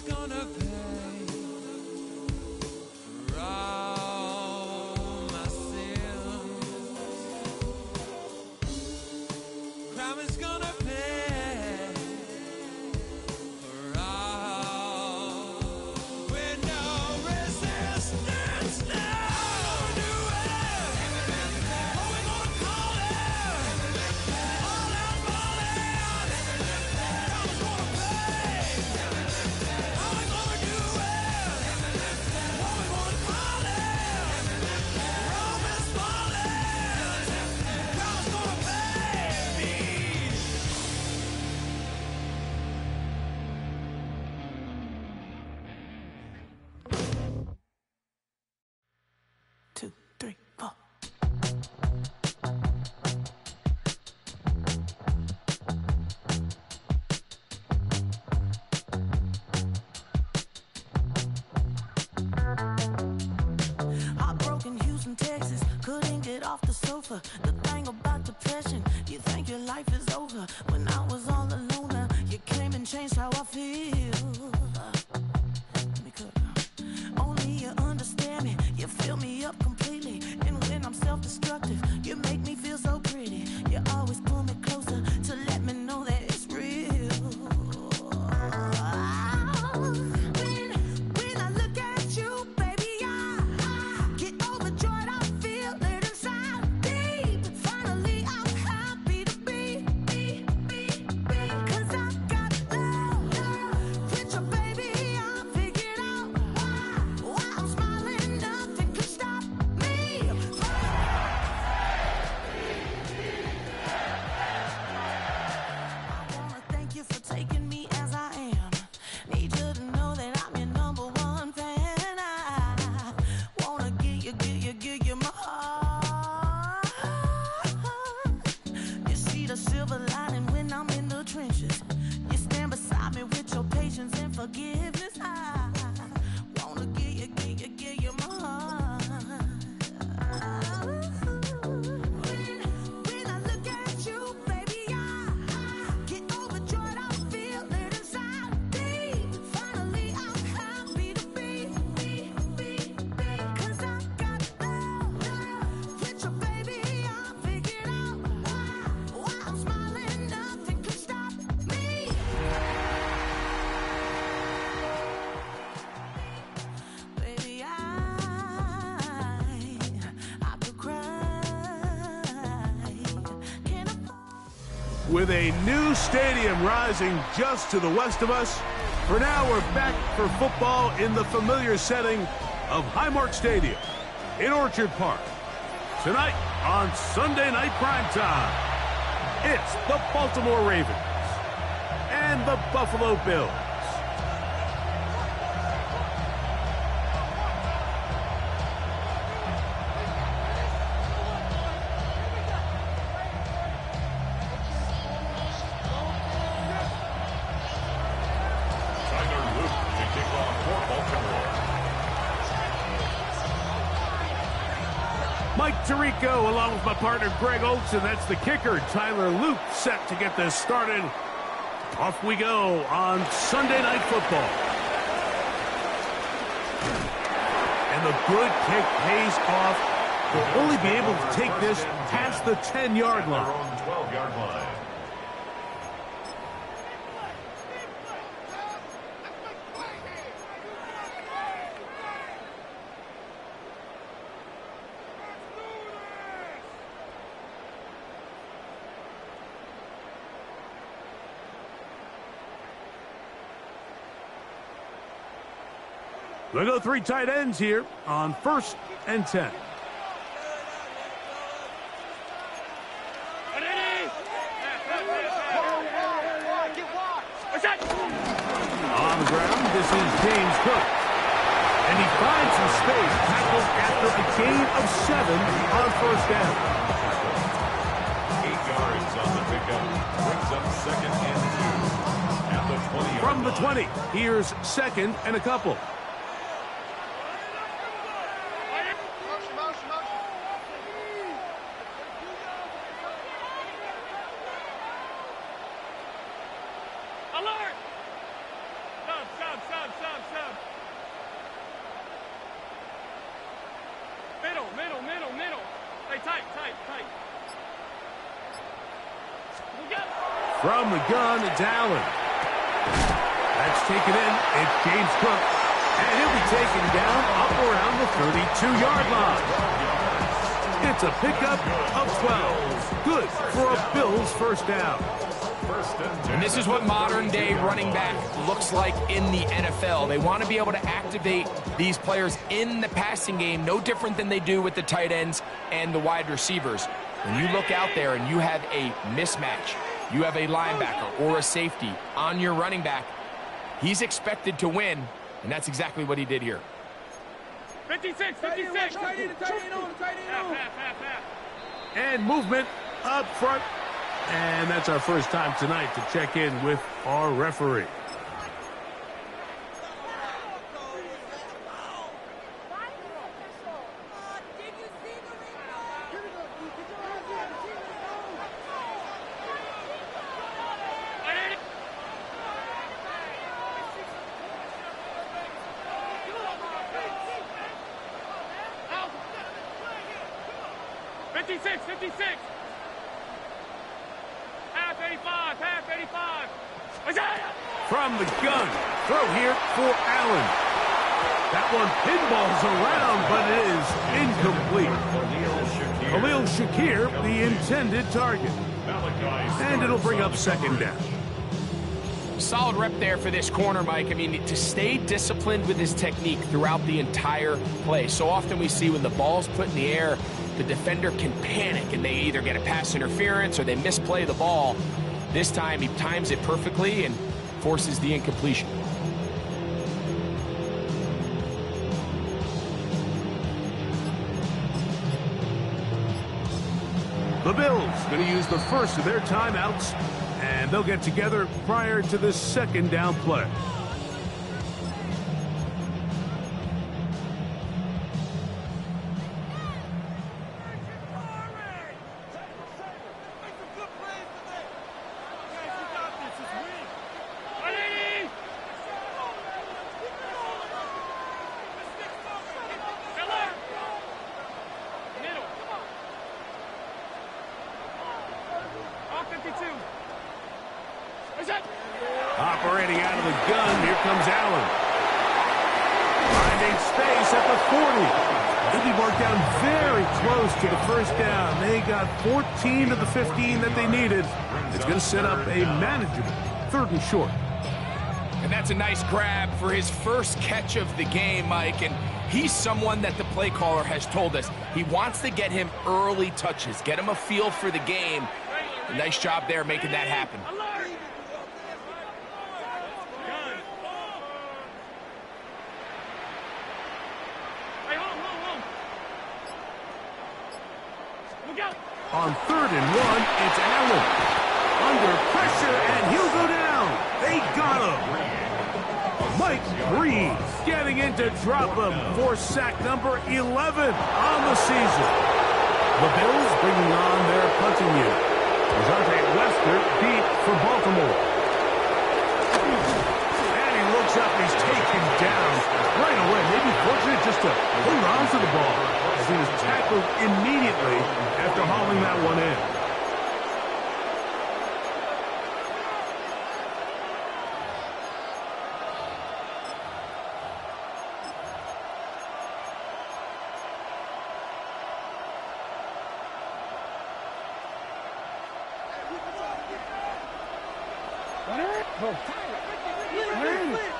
gonna pay for all my sins. Crime is gonna pay for all with no resistance now. Do it. What we gonna call it? All out falling. Crime is gonna pay. How we gonna do it? What we gonna call it? Rome is falling. Crime's gonna pay me. 2, 3, 4. Heartbroken Houston, Texas, couldn't get off the sofa. The thing about depression, you think your life is over. When I was all alone, now you came and changed how I feel. Let me cut it out. Only you understand me, you fill me up completely. And when I'm self-destructive, you make me feel so pretty. You always pull me closer to let me know that it's real. When I look at you, baby, I get overjoyed. I feel it inside deep. Finally, I'm happy to be. 'Cause I got love with your baby. I figured out why I'm smiling. Nothing could stop me. I wanna thank you for taking me as I am. Need you to know that I'm your number one fan. I wanna give you my heart. You see the silver lining when I'm in the trenches. You stand beside me with your patience and forgiveness. I wanna give you my heart. When I look at you, baby, I get overjoyed. I feel it inside deep. Finally, I'm happy to be. 'Cause I got love with your baby. I figured out why I'm smiling. Nothing could stop me. Baby, I could cry. Can I? With a new stadium rising just to the west of us, for now we're back for football in the familiar setting of Highmark Stadium in Orchard Park. Tonight on Sunday Night Primetime, it's the Baltimore Ravens and the Buffalo Bills. Tyler Luke to kick off for Baltimore. Mike Tirico along with my partner Greg Olson. That's the kicker. Tyler Luke set to get this started. Off we go on Sunday Night Football. And the good kick pays off. They'll only be able to take this past the 10-yard line. Their own 12-yard line. They'll go 3 tight ends here on 1st and 10. On the ground, this is James Cook. And he finds some space, tackled after a gain of 7 on 1st down. 8 yards on the pickup. Brings up 2nd and 2 at the 20-yard From the line. 20, here's 2nd and a couple. Alert! Stop, stop. Middle. Hey, tight. From the gun, it's Allen. That's taken in. It's James Cook. And he'll be taken down up around the 32-yard line. It's a pickup of 12. Good for a Bills first down. And this is what modern-day running back looks like in the NFL. They want to be able to activate these players in the passing game, no different than they do with the tight ends and the wide receivers. When you look out there and you have a mismatch, you have a linebacker or a safety on your running back, he's expected to win, and that's exactly what he did here. 56. And movement up front. And that's our first time tonight to check in with our referee. From the gun, throw here for Allen. That one pinballs around, but it is incomplete. Khalil Shakir, the intended target. And it'll bring up second down. Solid rep there for this corner, Mike. I mean, to stay disciplined with his technique throughout the entire play. So often we see when the ball's put in the air, the defender can panic and they either get a pass interference or they misplay the ball. This time he times it perfectly and forces the incompletion. The Bills going to use the first of their timeouts, and they'll get together prior to the second down play. Operating out of the gun, here comes Allen. Finding space at the 40. He'll be marked down very close to the first down. They got 14 of the 15 that they needed. It's going to set up a manageable 3rd and short. And that's a nice grab for his first catch of the game, Mike. And he's someone that the play caller has told us he wants to get him early touches, get him a feel for the game. A nice job there making that happen. On 3rd and 1, it's Allen. Under pressure, and he'll go down. They got him. Mike Breed getting in to drop him for sack number 11 on the season. The Bills bringing on their punting unit. Dejounte Wester deep for Baltimore. And he looks up, he's taken down right away. Maybe fortunate just to hold on to the ball as he was tackled immediately after hauling that one in.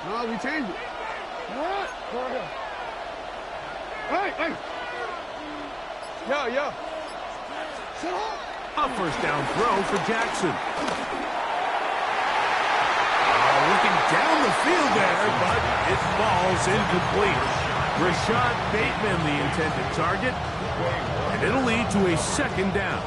No, we changed it. Hey. Yo. A first down throw for Jackson. Looking down the field there, but it falls incomplete. Rashad Bateman, the intended target, and it'll lead to a second down.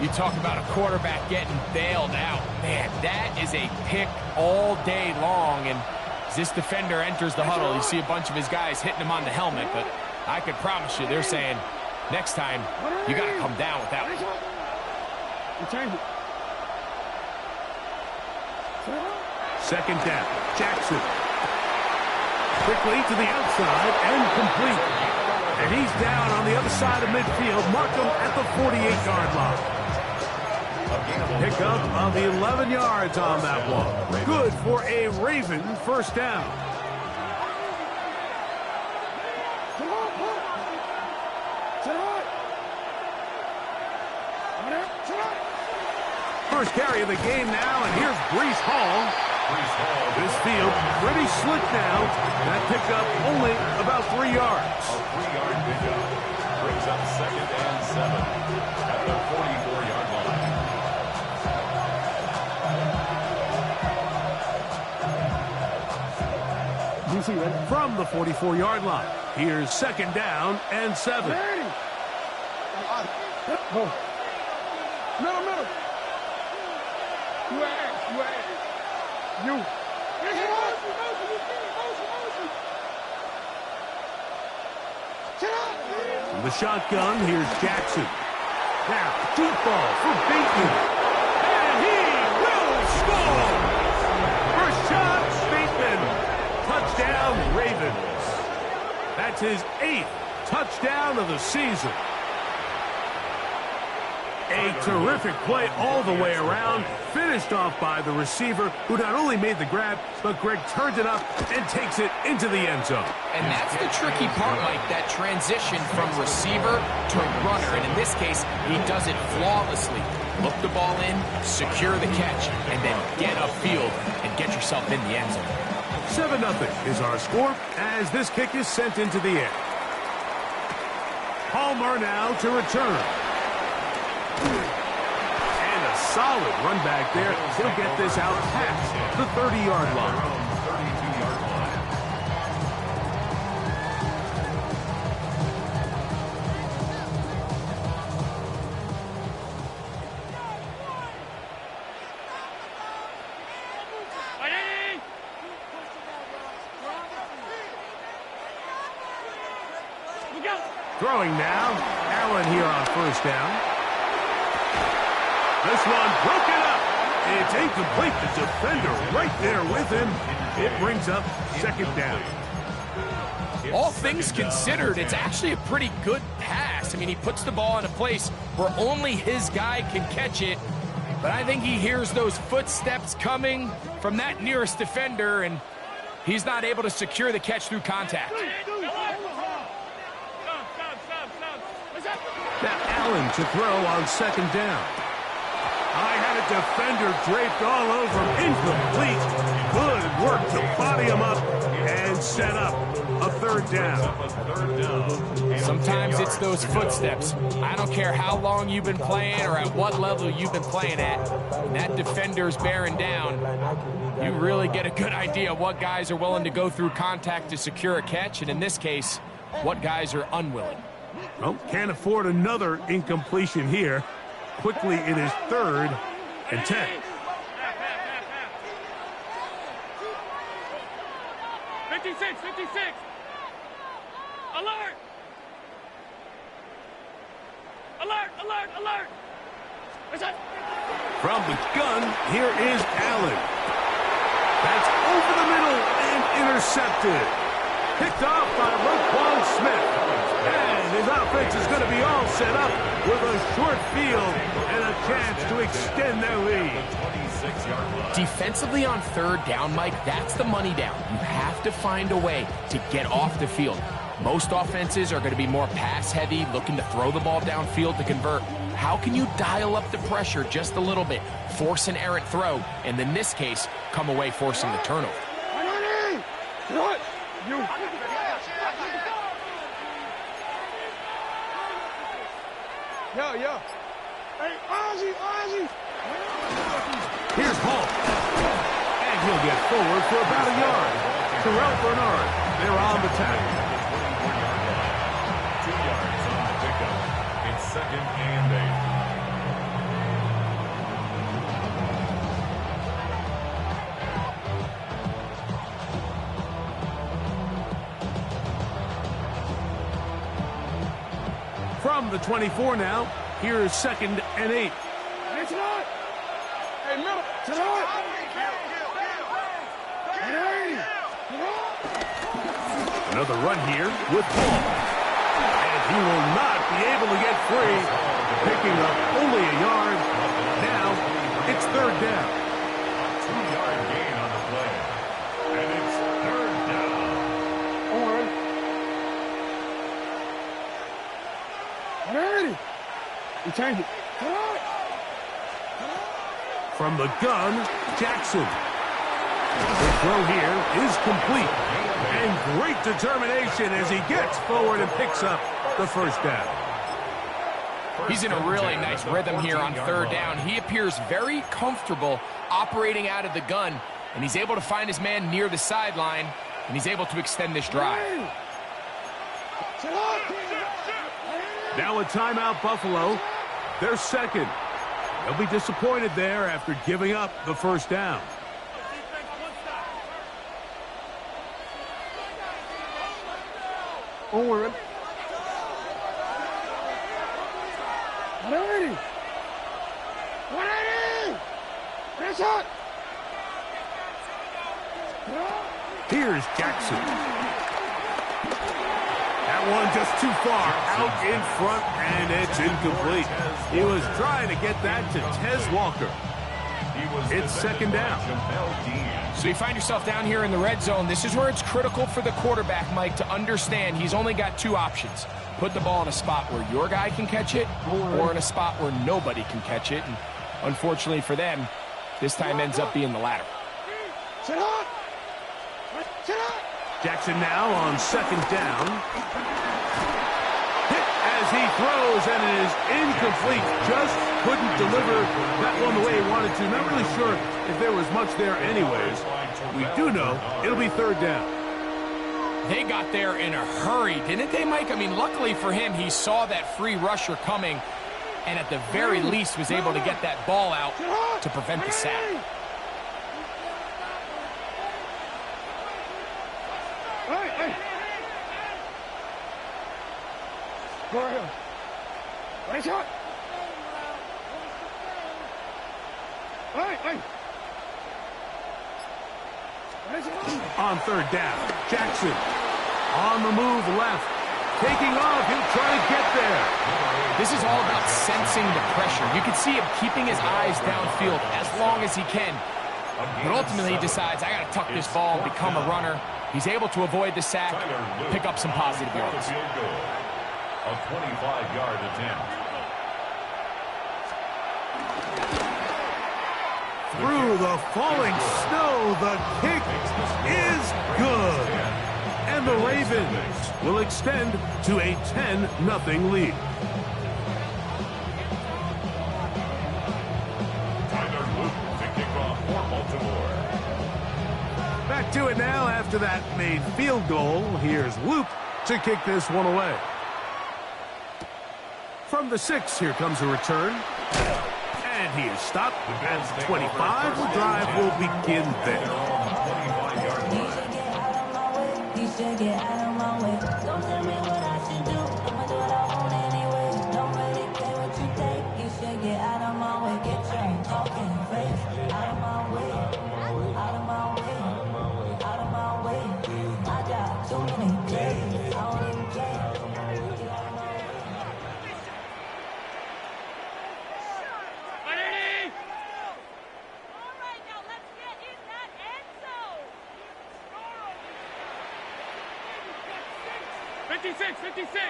You talk about a quarterback getting bailed out. Man, that is a pick all day long. And as this defender enters the huddle, you see a bunch of his guys hitting him on the helmet. But I can promise you, they're saying, next time, you got to come down with that one. Second down. Jackson. Quickly to the outside and complete. And he's down on the other side of midfield. Mark him at the 48-yard line. Pickup of 11 yards on that one. Good for a Raven first down. First carry of the game now, and here's Breece Hall. This field pretty slick now. That pickup only about 3 yards. A 3-yard pickup brings up 2nd and 7 at the 44-yard line. From the 44-yard line, here's 2nd down and 7. Middle. You. From the shotgun, here's Jackson. Now, deep ball for Bateman. And he will score! First shot, Bateman. Touchdown, Ravens. That's his 8th touchdown of the season. A terrific play all the way around, finished off by the receiver, who not only made the grab, but Greg turns it up and takes it into the end zone. And that's the tricky part, Mike, that transition from receiver to runner. And in this case, he does it flawlessly. Look the ball in, secure the catch, and then get upfield and get yourself in the end zone. 7-0 is our score as this kick is sent into the air. Palmer now to return. And a solid run back there. He'll get this out past the 30-yard line. 32-yard line. Throwing now. Allen here on first down. This one broken up. It's incomplete. The defender right there with him. It brings up 2nd down. All things considered, it's actually a pretty good pass. I mean, he puts the ball in a place where only his guy can catch it. But I think he hears those footsteps coming from that nearest defender, and he's not able to secure the catch through contact. Now Allen to throw on 2nd down. I had a defender draped all over him. Incomplete. Good work to body him up and set up a 3rd down. Sometimes it's those footsteps. I don't care how long you've been playing or at what level you've been playing at. When that defender's bearing down, you really get a good idea what guys are willing to go through contact to secure a catch, and in this case, what guys are unwilling. Well, can't afford another incompletion here. Quickly, it is 3rd and 10. 56. Alert! From the gun, here is Allen. That's over the middle and intercepted. Picked off by Roquan Smith. And his offense is going to be all set up with a short field and a chance to extend their lead. Defensively on 3rd down, Mike, that's the money down. You have to find a way to get off the field. Most offenses are going to be more pass-heavy, looking to throw the ball downfield to convert. How can you dial up the pressure just a little bit, force an errant throw, and in this case, come away forcing the turnover? Yo. Hey, Ozzy. Here's Hall. And he'll get forward for about a yard. Terrell Bernard, they're on the tackle. 2 yards on the pickup. It's 2nd and 8. From the 24 now, here's 2nd and 8. Hey, middle. Another run here with Hall. And he will not be able to get free. Picking up only a yard. Now it's third down. 2-yard gain on the play. And it's third down. Alrighty. You change it. From the gun, Jackson. The throw here is complete. And great determination as he gets forward and picks up the first down. He's in a really nice rhythm here on third down. He appears very comfortable operating out of the gun, and he's able to find his man near the sideline, and he's able to extend this drive. Now a timeout, Buffalo. They're second. They'll be disappointed there after giving up the first down. Owen. Alrighty. 180. That's hot. Here's Jackson. That one just too far out in front, and it's incomplete. He was trying to get that to Tez Walker. It's second down. So you find yourself down here in the red zone. This is where it's critical for the quarterback, Mike, to understand he's only got two options. Put the ball in a spot where your guy can catch it, or in a spot where nobody can catch it. And unfortunately for them, this time ends up being the latter. Sit up. Sit up. Jackson now on second down. Hit as he throws, and it is incomplete. Just couldn't deliver that one the way he wanted to. Not really sure if there was much there anyways. We do know it'll be third down. They got there in a hurry, didn't they, Mike? I mean, luckily for him, he saw that free rusher coming, and at the very least was able to get that ball out to prevent the sack. Hey. Go ahead. Ready, shot. Hey. On third down, Jackson on the move left. Taking off, he'll try to get there. This is all about sensing the pressure. You can see him keeping his eyes downfield as long as he can. But ultimately he decides, I got to tuck this ball and become a runner. He's able to avoid the sack, pick up some positive yards. A 25-yard attempt. Through the falling snow, the kick is good. And the Ravens will extend to a 10-0 lead. Tyler Luke to kick off for Baltimore. Back to it now after that made field goal. Here's Luke to kick this one away. From the 6, here comes a return. And he is stopped at the 25. The drive will begin there. You should get out of my way. Don't tell me what I should do. I'ma do what I want anyway. Don't really care what you think. You should get out of my way. Get your talking face out of my way. Out of my way. Out of my way. I got too many days. I don't even care. Ready? 56, 56.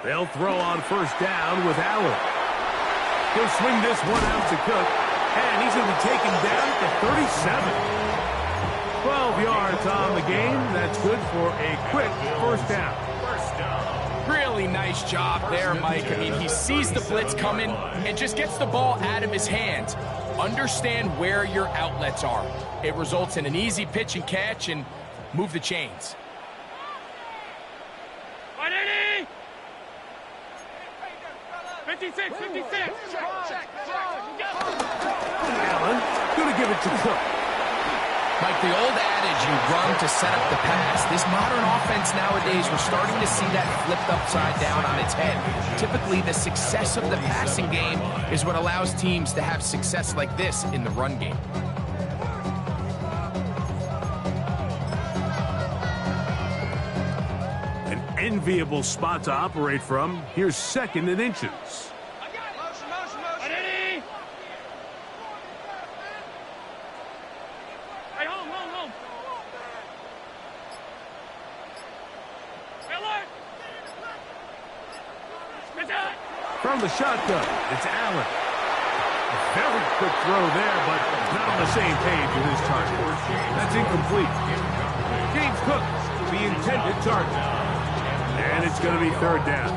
They'll throw on first down with Allen. He'll swing this one out to Cook, and he's going to be taken down at the 37. 12 yards on the game. That's good for a quick first down. Really nice job there, Mike. I mean, he sees the blitz coming and just gets the ball out of his hands. Understand where your outlets are. It results in an easy pitch and catch and move the chains. 180! 56, 56. Allen going to give it to Cook. Like the old adage, you run to set up the pass. This modern offense nowadays, we're starting to see that flipped upside down on its head. Typically, the success of the passing game is what allows teams to have success like this in the run game. enviable spot to operate from. Here's 2nd and inches. Ready? Hey, home. Hey, alert! It's out! From the shotgun, it's Allen. A very quick throw there, but not on the same page with his target. That's incomplete. James Cook, the intended target. And it's going to be 3rd down.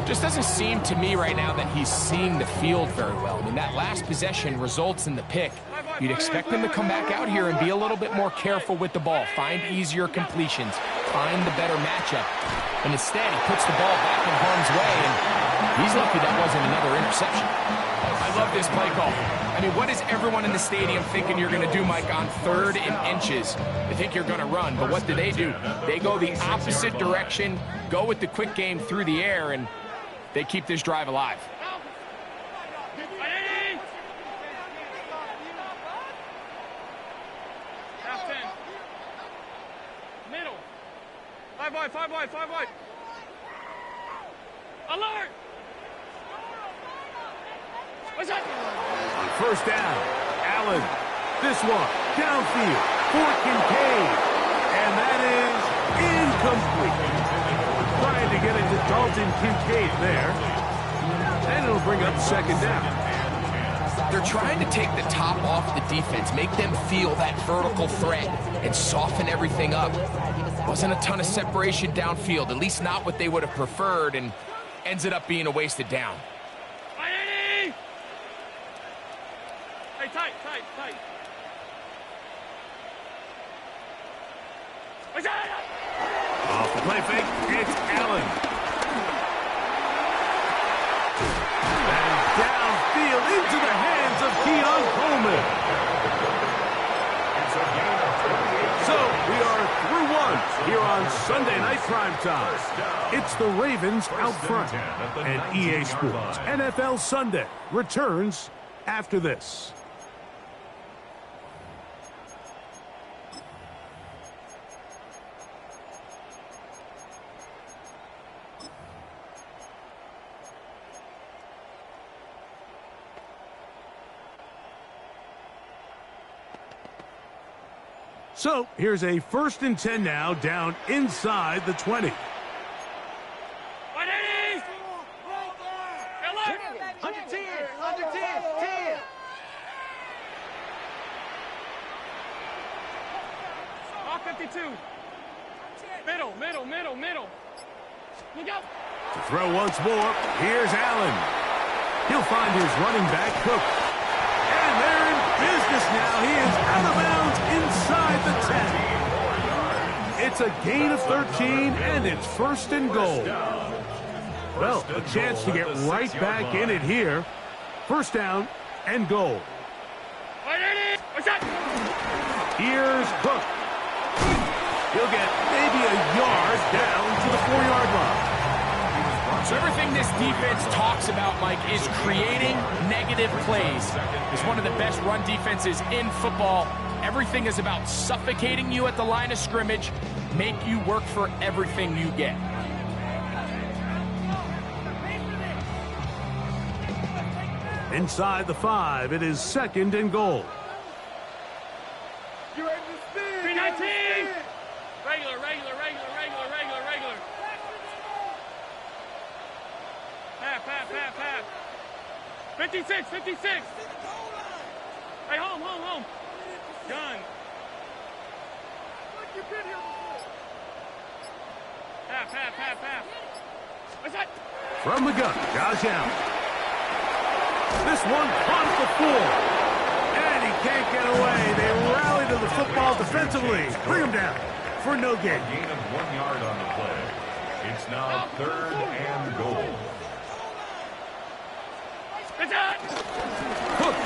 Just doesn't seem to me right now that he's seeing the field very well. I mean, that last possession results in the pick. You'd expect him to come back out here and be a little bit more careful with the ball, find easier completions, find the better matchup. And instead, he puts the ball back in harm's way, and he's lucky that wasn't another interception. I love this play call. I mean, what is everyone in the stadium thinking you're going to do, Mike, on 3rd and inches? They think you're going to run, but what do? They go the opposite direction, go with the quick game through the air, and they keep this drive alive. Ready? Half 10. Middle. 5 wide. Alert! What's that? On 1st down, Allen. This one, downfield, for Kincaid. And that is incomplete. Trying to get it to Dalton Kincaid there. And it'll bring up 2nd down. They're trying to take the top off the defense, make them feel that vertical threat, and soften everything up. Wasn't a ton of separation downfield, at least not what they would have preferred, and ends it up being a wasted down. Ready? Hey, tight. What's that? Off the play fake, it's Allen. And downfield into the hands of Keon Coleman. So we are through 1 here on Sunday Night Primetime. It's the Ravens out front. And EA Sports NFL Sunday returns after this. So here's a 1st and 10 now, down inside the 20. Ready? Alert! Under 10. Off 52. Middle. Look out! To throw once more, here's Allen. He'll find his running back, Cook. And they're in business now. He is out of bounds inside the 10. It's a gain of 13, and it's 1st and goal. Well, a chance to get right back in it here. 1st down and goal. Ready? What's that? Here's Cook. He'll get maybe a yard down to the 4-yard line. So everything this defense talks about, Mike, is creating negative plays. It's one of the best run defenses in football. Everything is about suffocating you at the line of scrimmage, make you work for everything you get. Inside the 5, it is 2nd and goal. You ready to spin? 319. Regular. Half. 56. Hey, home. Gun. Half. What's that? From the gun, Josh Allen. This one caught at the 4. And he can't get away. They rally to the football defensively. Bring him down for no gain. Gain of 1 yard on the play. It's now 3rd and goal. What's that? Cook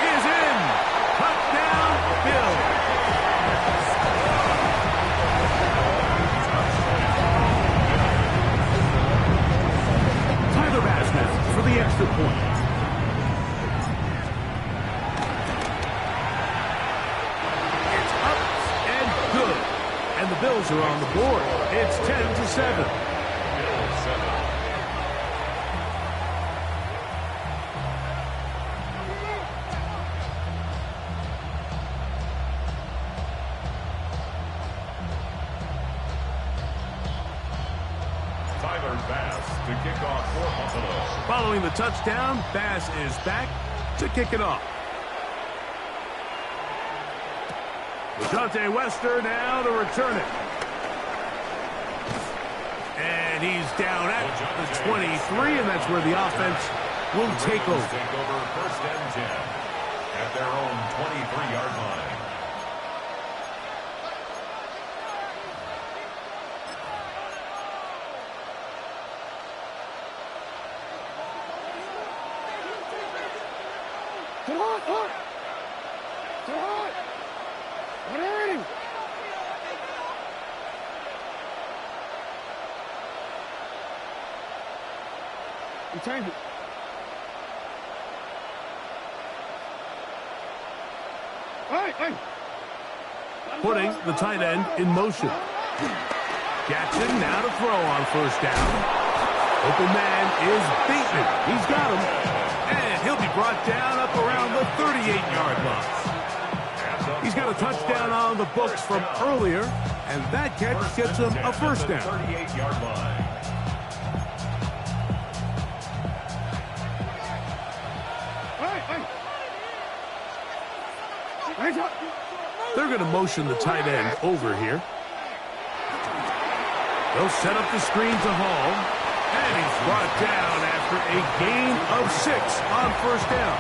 is in. Touchdown, Bill. Tyler Bass for the extra point. It's up and good. And the Bills Bills are on the board. It's 10-7. Bills 7. Tyler Bass to kick off for Buffalo. Following the touchdown, Bass is back to kick it off. Dante Wester now to return it. And he's down at the 23, and that's where the offense will take over. Take over first and 10 at their own 23-yard line. Change it. Hey. Putting the tight end in motion. Jackson now to throw on first down. Open man is Bateman. He's got him. And he'll be brought down up around the 38-yard line. He's got a touchdown on the books from earlier, and that catch gets him a first down. 38-yard line. They're going to motion the tight end over here. They'll set up the screen to Hall. And he's brought down after a gain of 6 on first down.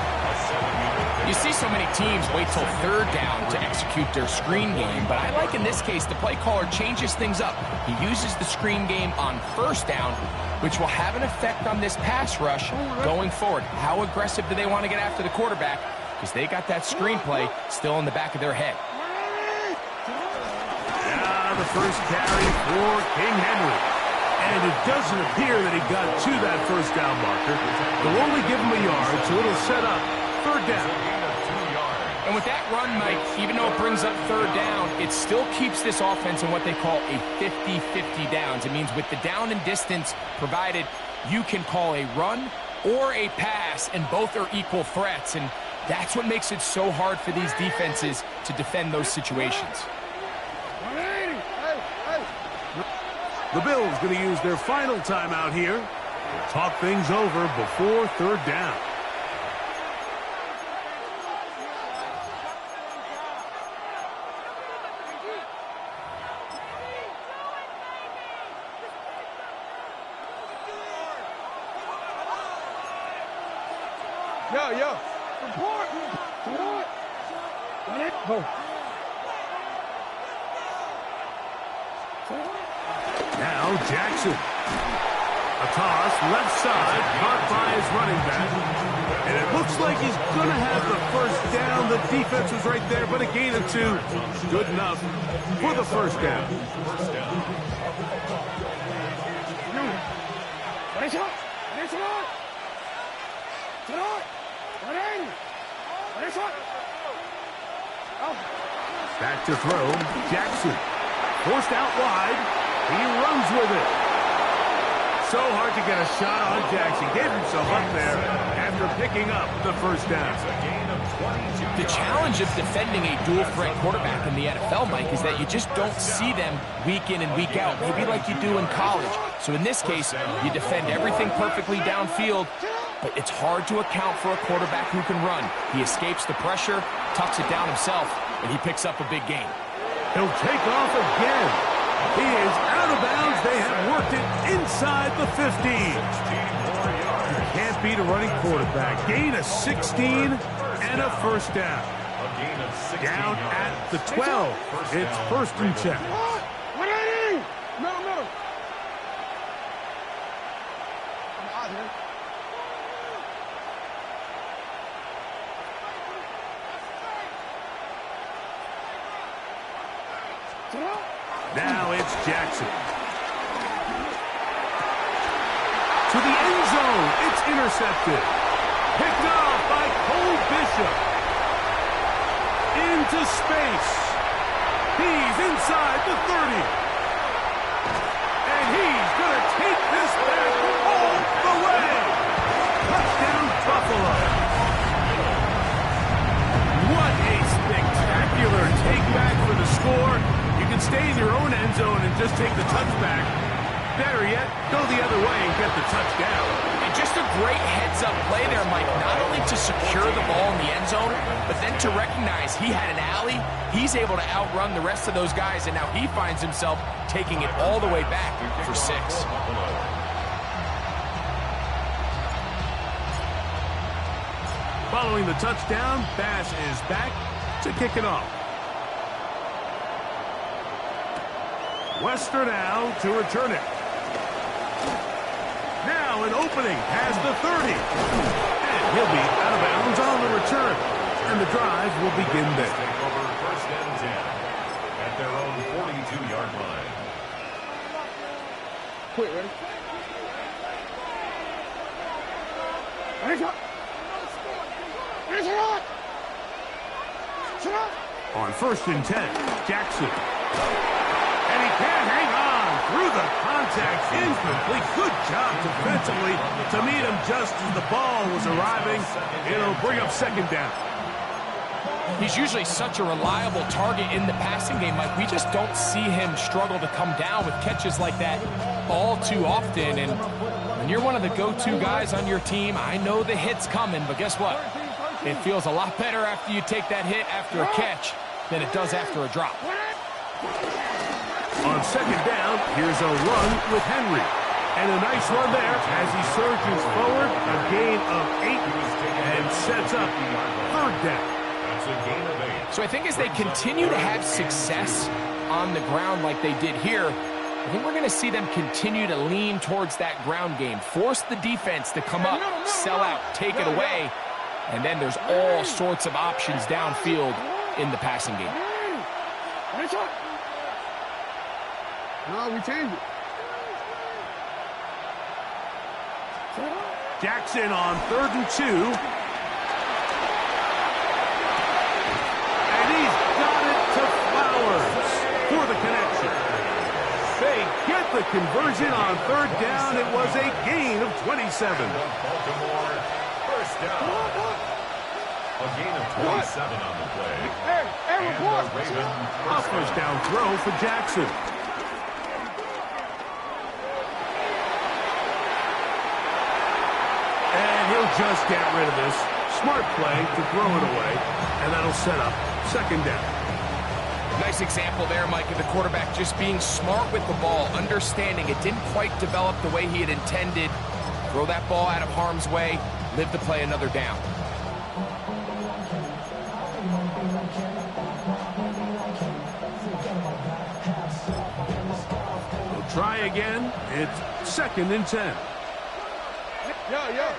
You see so many teams wait till third down to execute their screen game, but I like in this case the play caller changes things up. He uses the screen game on first down, which will have an effect on this pass rush going forward. How aggressive do they want to get after the quarterback? Because they got that screenplay still in the back of their head. Now the first carry for King Henry. And it doesn't appear that he got to that first down marker. They'll only give him a yard, so it'll set up third down. And with that run, Mike, even though it brings up third down, it still keeps this offense in what they call a 50-50 downs. It means with the down and distance provided, you can call a run or a pass, and both are equal threats. And that's what makes it so hard for these defenses to defend those situations. The Bills going to use their final timeout here to talk things over before third down. Yo. Report. Now Jackson. A toss, left side, caught by his running back. And it looks like he's going to have the first down. The defense was right there, but a gain of 2. Good enough for the first down. Back to throw. Jackson. Forced out wide. He runs with it. So hard to get a shot on Jackson. Gave himself up there after picking up the first down. The challenge of defending a dual-threat quarterback in the NFL, Mike, is that you just don't see them week in and week out, maybe like you do in college. So in this case, you defend everything perfectly downfield, but it's hard to account for a quarterback who can run. He escapes the pressure, tucks it down himself, and he picks up a big gain. He'll take off again. He is out of bounds. They have worked it inside the 15. You can't beat a running quarterback. Gain of 16 and a first down. Down at the 12. It's first and 10. No. I'm out here. Now it's Jackson. To the end zone. It's intercepted. Picked off by Cole Bishop. Into space. He's inside the 30. And he's going to take this back all the way. Touchdown, Buffalo. What a spectacular take back for the score. You can stay in your own end zone and just take the touchback. Better yet, go the other way and get the touchdown. And just a great heads-up play there, Mike, not only to secure the ball in the end zone, but then to recognize he had an alley. He's able to outrun the rest of those guys, and now he finds himself taking it all the way back for 6. Following the touchdown, Bass is back to kick it off. Wester now to return it. Now an opening has the 30. And he'll be out of bounds on the return. And the drive will begin there. Take over 1st and 10 at their own 42-yard line. Quick, ready? Ready, shot. Ready, shot. Shot. On 1st and 10, Jackson. And he can't hang on through the contact. Incomplete. Good job defensively to meet him just as the ball was arriving. It'll bring up 2nd down. He's usually such a reliable target in the passing game, Mike. We just don't see him struggle to come down with catches like that all too often. And when you're one of the go-to guys on your team, I know the hit's coming, but guess what? It feels a lot better after you take that hit after a catch than it does after a drop. On 2nd down, here's a run with Henry. And a nice run there as he surges forward, a gain of 8, and sets up 3rd down. That's a gain of 8. So I think as they continue to have success on the ground like they did here, I think we're going to see them continue to lean towards that ground game, force the defense to come up, sell out, take it away, and then there's all sorts of options downfield in the passing game. Ready, shot. No, we changed it. Jackson on 3rd and 2. And he's got it to Flowers for the connection. They get the conversion on 3rd down. It was a gain of 27. Baltimore, 1st down. A gain of 27 on the play. Hey, And report. the Ravens A 1st down throw for Jackson. And he'll just get rid of this. Smart play to throw it away. And that'll set up 2nd down. Nice example there, Mike, of the quarterback just being smart with the ball, understanding it didn't quite develop the way he had intended. Throw that ball out of harm's way, live to play another down. We'll try again. It's 2nd and 10. Yeah.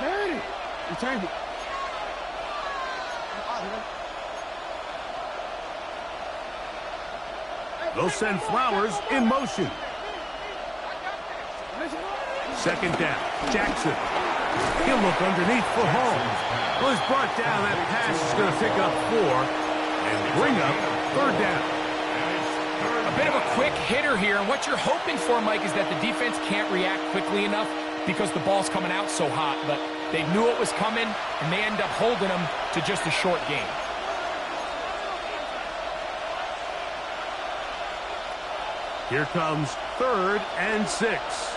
Ready. We changed it. They'll send Flowers in motion. 2nd down. Jackson. He'll look underneath for Hall. Well, he's brought down. That pass is going to pick up 4 and bring up 3rd down. A bit of a quick hitter here, and what you're hoping for, Mike, is that the defense can't react quickly enough because the ball's coming out so hot, but they knew it was coming, and they end up holding them to just a short game. Here comes 3rd and 6.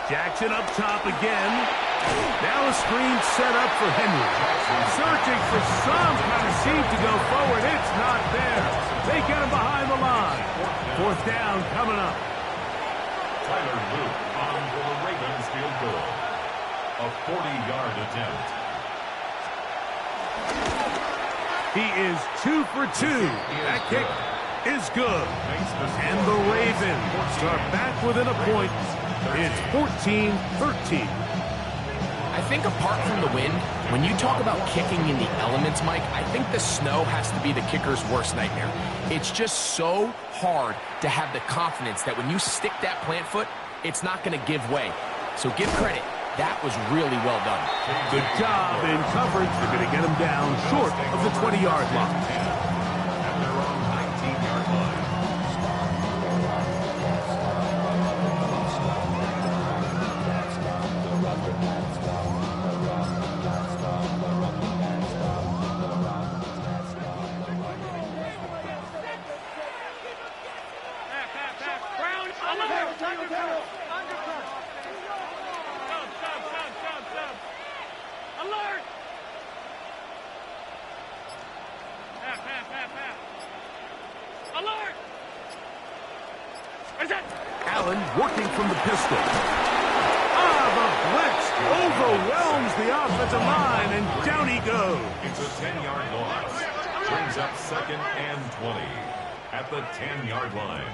Jackson up top again. Now a screen set up for Henry. Searching for some kind of seam to go forward. It's not there. They get him behind the line. 4th down coming up. Tyler Luke on for the Ravens field goal. A 40-yard attempt. He is 2 for 2. That kick is good. And the Ravens are back within a point. It's 14-13. I think apart from the wind, when you talk about kicking in the elements, Mike, I think the snow has to be the kicker's worst nightmare. It's just so hard to have the confidence that when you stick that plant foot, it's not going to give way. So give credit That was really well done. Good job in coverage. They're going to get him down short of the 20-yard line. At their own 19-yard line. Allen working from the pistol. The blitz overwhelms the offensive line, and down he goes. It's a 10-yard loss. Brings up 2nd and 20 at the 10-yard line.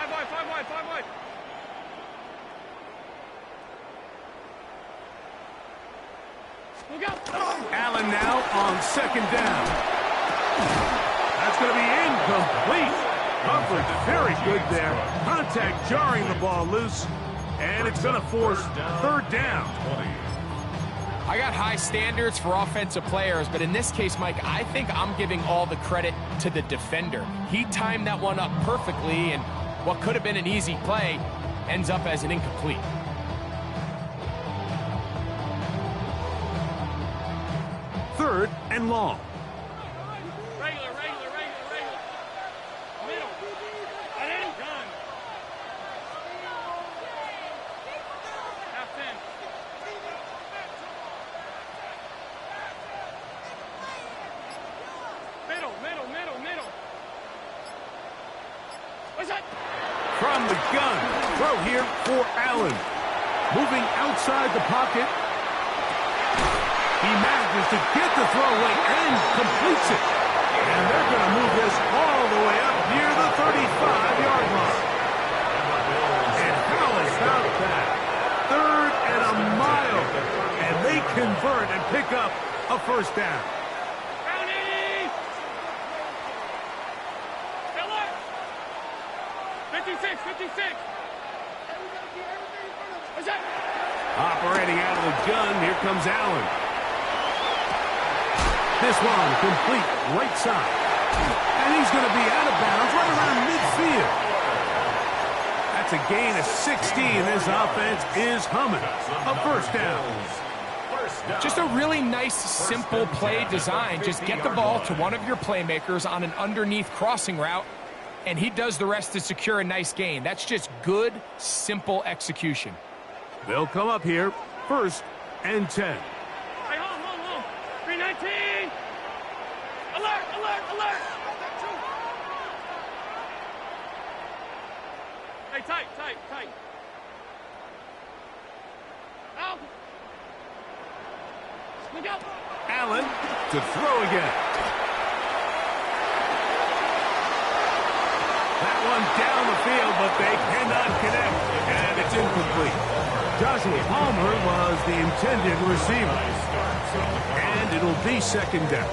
Five wide. Look out. Allen now on 2nd down. That's going to be incomplete. Coverage very good there. Contact jarring the ball loose, and it's going to force 3rd down. I got high standards for offensive players, but in this case, Mike, I think I'm giving all the credit to the defender. He timed that one up perfectly, and what could have been an easy play ends up as an incomplete. Third and long. Regular. Middle. Done. Half 10. Middle. What's that? From the gun. Throw here for Allen. Moving outside the pocket. He manages to get the throw away and completes it. And they're going to move this all the way up near the 35-yard line. And how about that? 3rd and a mile. And they convert and pick up a 1st down. 56. What's that? Operating out of the gun, here comes Allen. This one complete right side. And he's going to be out of bounds right around midfield. That's a gain of 16. This offense is humming. A 1st down. Just a really nice, simple play design. Just get the ball to one of your playmakers on an underneath crossing route, and he does the rest to secure a nice gain. That's just good, simple execution. They'll come up here, 1st and 10. Hey, home. 319. Alert. Hey, tight. Out. Look out. Allen to throw again. That one down the field, but they cannot connect, and it's incomplete. Joshua Palmer was the intended receiver, and it'll be 2nd down.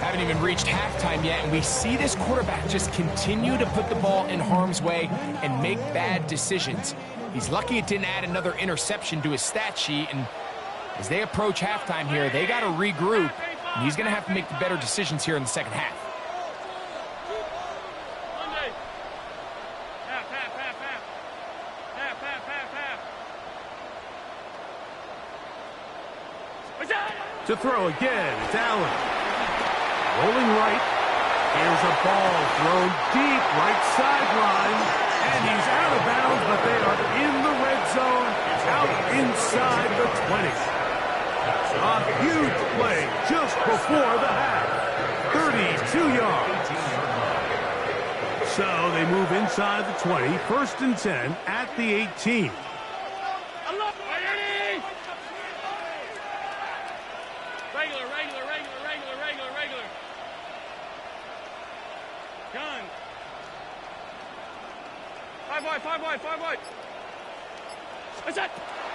Haven't even reached halftime yet, and we see this quarterback just continue to put the ball in harm's way and make bad decisions. He's lucky it didn't add another interception to his stat sheet, and as they approach halftime here, they got to regroup, and he's going to have to make the better decisions here in the 2nd half. To throw again, it's Allen. Rolling right. Here's a ball thrown deep right sideline. And he's out of bounds, but they are in the red zone, out inside the 20. A huge play just before the half. 32 yards. So they move inside the 20, 1st and 10 at the 18. Regular. Gun. 5 wide. What's that?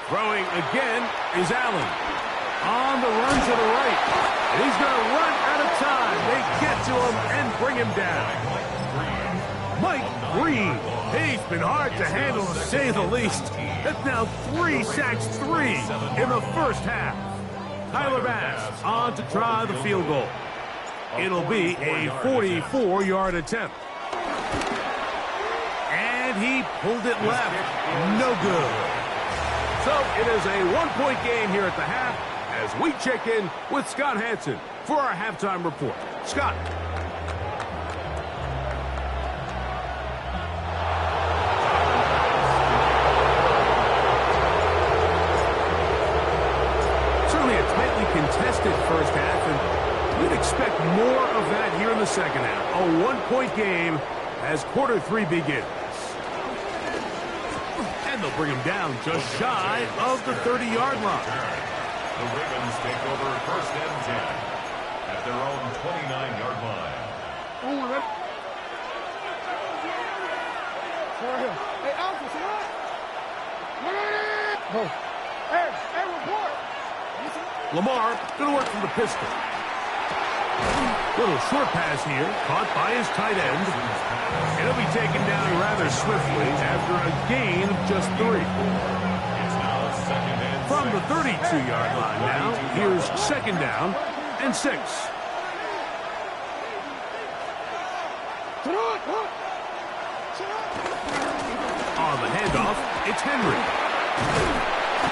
Throwing again is Allen. On the run to the right. And he's going to run out of time. They get to him and bring him down. Green. He's been hard to handle, to say the least. That's now 3 sacks, 3 in the first half. Tyler Bass on to try the field goal. It'll be a 44-yard attempt. And he pulled it left. No good. So it is a one-point game here at the half as we check in with Scott Hanson for our halftime report. Scott. Certainly a tightly contested first half, and we'd expect more of that here in the second half. A one-point game as quarter 3 begins. And they'll bring him down just shy of the 30-yard line. The Ravens take over first and 10 at their own 29-yard line. Hey, Alpha, sit up. Go. Hey, report. Lamar going to work from the pistol. Little short pass here, caught by his tight end. It'll be taken down rather swiftly after a gain of just 3. It's now second and From the 6. 32-yard line now, here's second down and 6. On the handoff, it's Henry.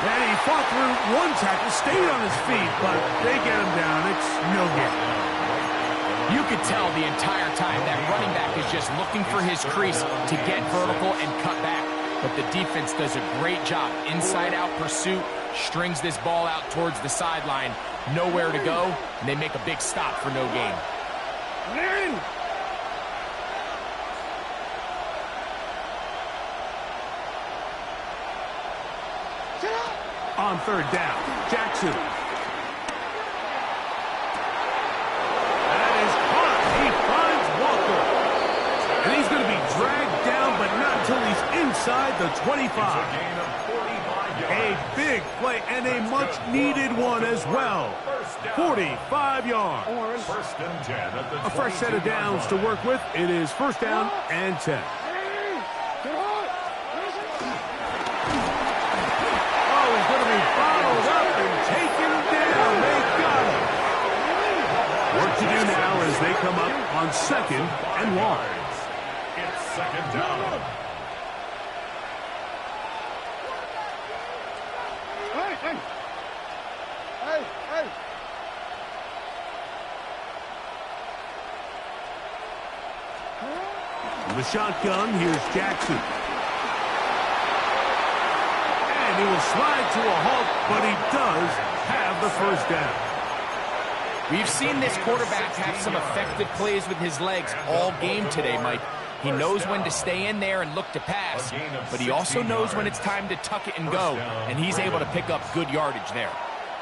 And he fought through one tackle, stayed on his feet, but they get him down. It's no gain. You could tell the entire time that running back is just looking for his crease to get vertical and cut back. But the defense does a great job. Inside-out pursuit, strings this ball out towards the sideline. Nowhere to go, and they make a big stop for no gain. On third down, Jackson. That is caught. He finds Walker. And he's going to be dragged down, but not until he's inside the 25. Gain of 45 yards. A big play and a much-needed one as well. 45 yards. First and 10 at the A fresh set of downs to work with. It is first down and 10. Oh, he's going to be followed up and taken down. They got him. Work to do now as they come up on second and 1. It's second down. Hey. The shotgun, here's Jackson. And he will slide to a halt, but he does have the first down. We've seen this quarterback have some effective plays with his legs all game today, Mike. He knows when to stay in there and look to pass, but he also knows when it's time to tuck it and go, and he's able to pick up good yardage there.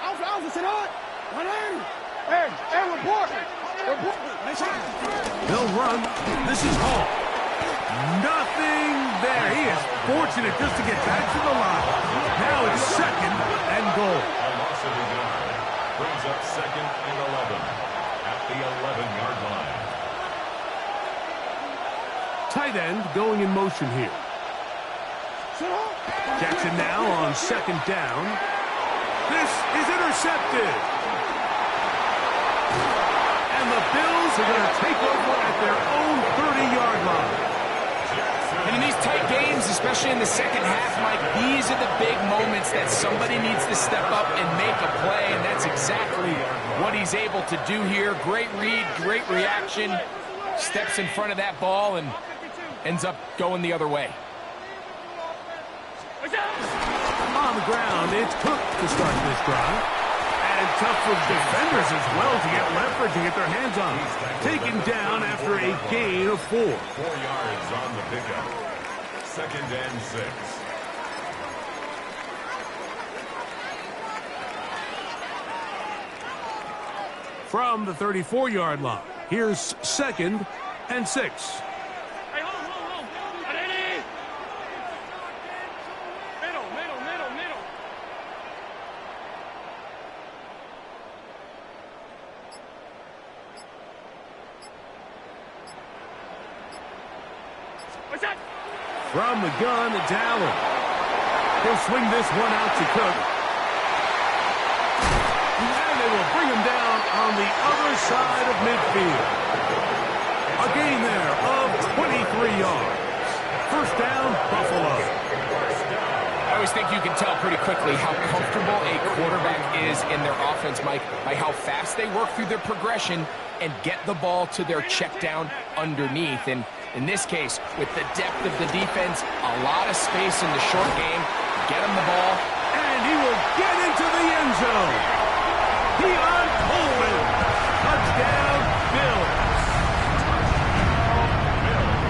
Alpha, sit up. Hey, report. They'll run. This is Hall. Nothing there. He is fortunate just to get back to the line. Now it's second and goal. A loss of a yard brings up second and 11 at the 11-yard line. Tight end going in motion here. Jackson now on second down. This is intercepted. And the Bills are going to take over at their own 30-yard line. And in these tight games, especially in the second half, Mike, these are the big moments that somebody needs to step up and make a play, and that's exactly what he's able to do here. Great read, great reaction, steps in front of that ball and ends up going the other way. On the ground, it's Cook to start this drive. And tough for defenders as well to get leverage and get their hands on him. Taken down after a gain of 4. 4 yards on the pickup. Second and 6. From the 34-yard line, here's second and 6. Hey, hold. Ready? Middle. From the gun, it's Allen. He'll swing this one out to Cook. And they will bring him down on the other side of midfield. A gain there of 23 yards. First down, Buffalo. I always think you can tell pretty quickly how comfortable a quarterback is in their offense, Mike, by how fast they work through their progression and get the ball to their check down underneath. And in this case, with the depth of the defense, a lot of space in the short game, get him the ball. And he will get into the end zone. Deion Coleman. Touchdown, Bills.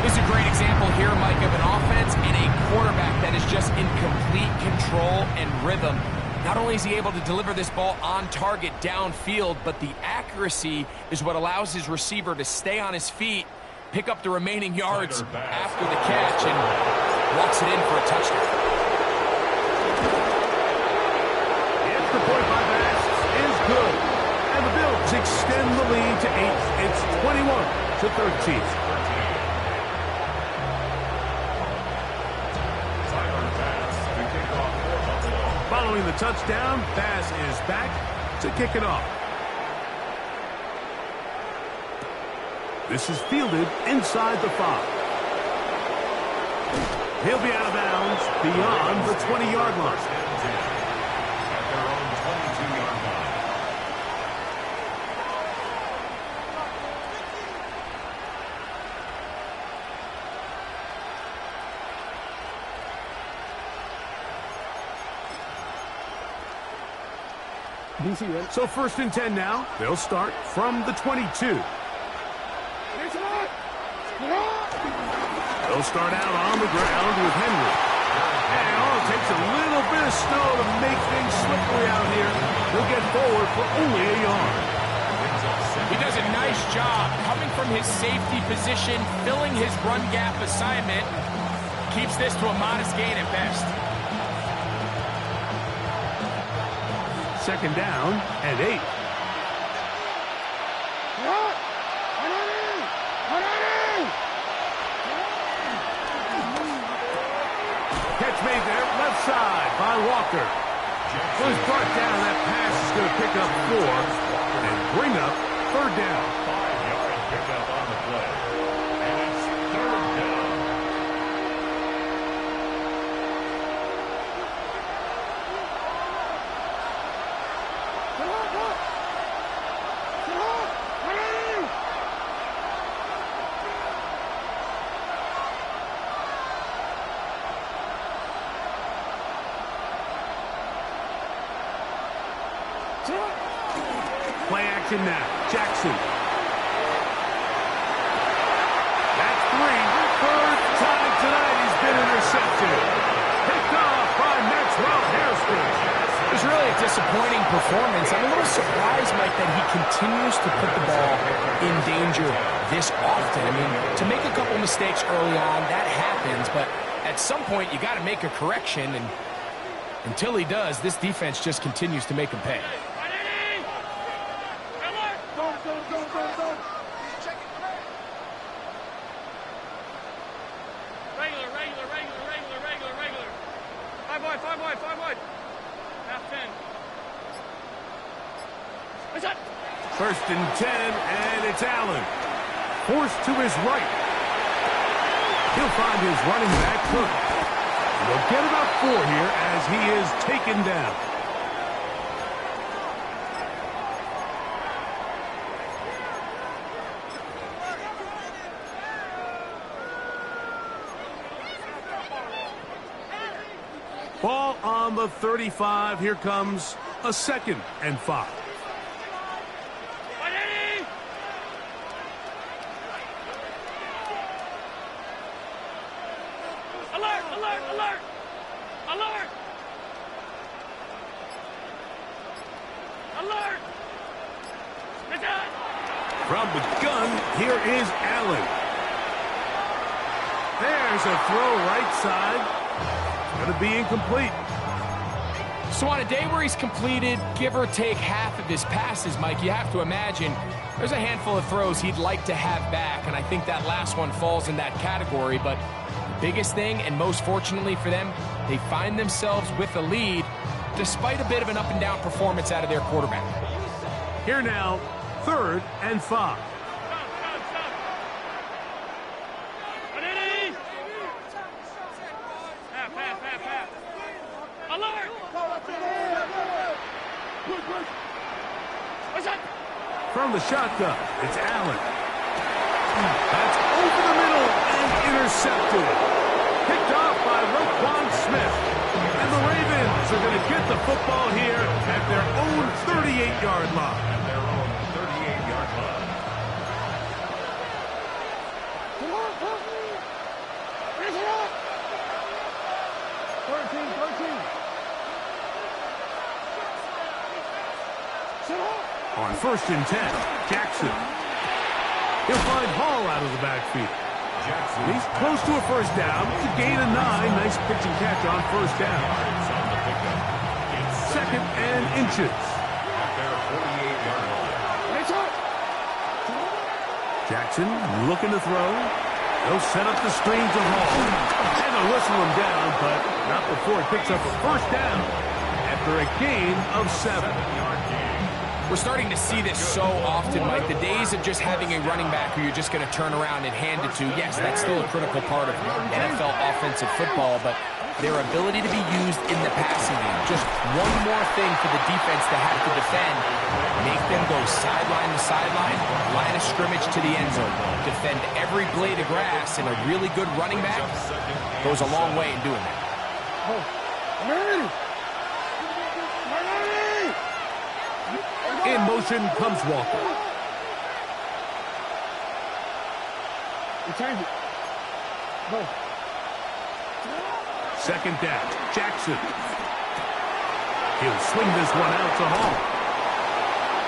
This is a great example here, Mike, of an offense and a quarterback that is just in complete control and rhythm. Not only is he able to deliver this ball on target downfield, but the accuracy is what allows his receiver to stay on his feet, pick up the remaining yards after the catch, and walks it in for a touchdown. The extra point by Bass is good. And the Bills extend the lead to 8. It's 21-13. Following the touchdown, Bass is back to kick it off. This is fielded inside the 5. He'll be out of bounds beyond the 20-yard line. At their own 22-yard line. So 1st and 10 now. They'll start from the 22. They'll start out on the ground with Henry. And it takes a little bit of snow to make things slippery out here. He'll get forward for only a yard. He does a nice job coming from his safety position, filling his run gap assignment. Keeps this to a modest gain at best. 2nd down and 8. Catch made there, left side by Walker. Was brought down. That pass is going to pick up 4 and bring up 3rd down. 5-yard pickup on the play. And it's 3rd down. Play action now. Jackson. That's 3. 3rd time tonight he's been intercepted. Picked off by Maxwell Hairston. It was really a disappointing performance. I'm a little surprised, Mike, that he continues to put the ball in danger this often. I mean, to make a couple mistakes early on, that happens, but at some point you got to make a correction, and until he does, this defense just continues to make him pay. Regular. 5 wide. Half 10. What's that? 1st and 10, and it's Allen. Forced to his right. He'll find his running back, Cook. He'll get about 4 here as he is taken down. Ball on the 35. Here comes a 2nd and 5. Alert! From the gun, here is Allen. There's a throw right side. It's going to be incomplete. So on a day where he's completed, give or take half of his passes, Mike, you have to imagine there's a handful of throws he'd like to have back, and I think that last one falls in that category, but biggest thing, and most fortunately for them, they find themselves with a lead despite a bit of an up-and-down performance out of their quarterback. Here now, 3rd and 5. Alert! From the shotgun, it's Allen. That's over the middle and intercepted. Picked off by Roquan Smith. And the Ravens are going to get the football here at their own 38-yard line. At their own 38-yard line. Come on, finish it up. 13. Sit up. On 1st and 10, Jackson. He'll find Hall out of the backfield. He's close to a first down. It's a gain of 9. Nice pitch and catch on 1st down. Yards on the pickup. It's 2nd and inches. at their 48-yard line. Finish up. Jackson looking to throw. They'll set up the screen to Hall. And they'll whistle him down, but not before he picks up a first down after a gain of 7. We're starting to see this so often, Mike. The days of just having a running back who you're just going to turn around and hand it to, yes, that's still a critical part of NFL offensive football, but their ability to be used in the passing game, just one more thing for the defense to have to defend, make them go sideline to sideline, line of scrimmage to the end zone, defend every blade of grass, and a really good running back goes a long way in doing that. I'm ready. In motion comes Walker. You change it. Go. 2nd down, Jackson. He'll swing this one out to Hall.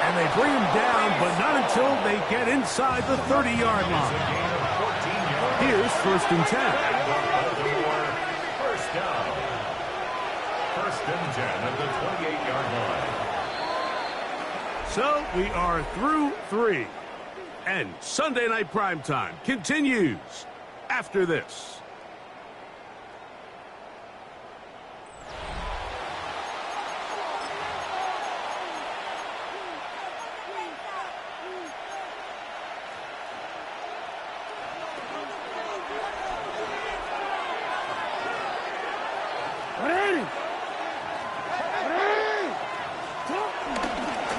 And they bring him down, but not until they get inside the 30-yard line. Here's 1st and 10. First down. 1st and 10 at the 28-yard line. So we are through 3. And Sunday Night Primetime continues after this.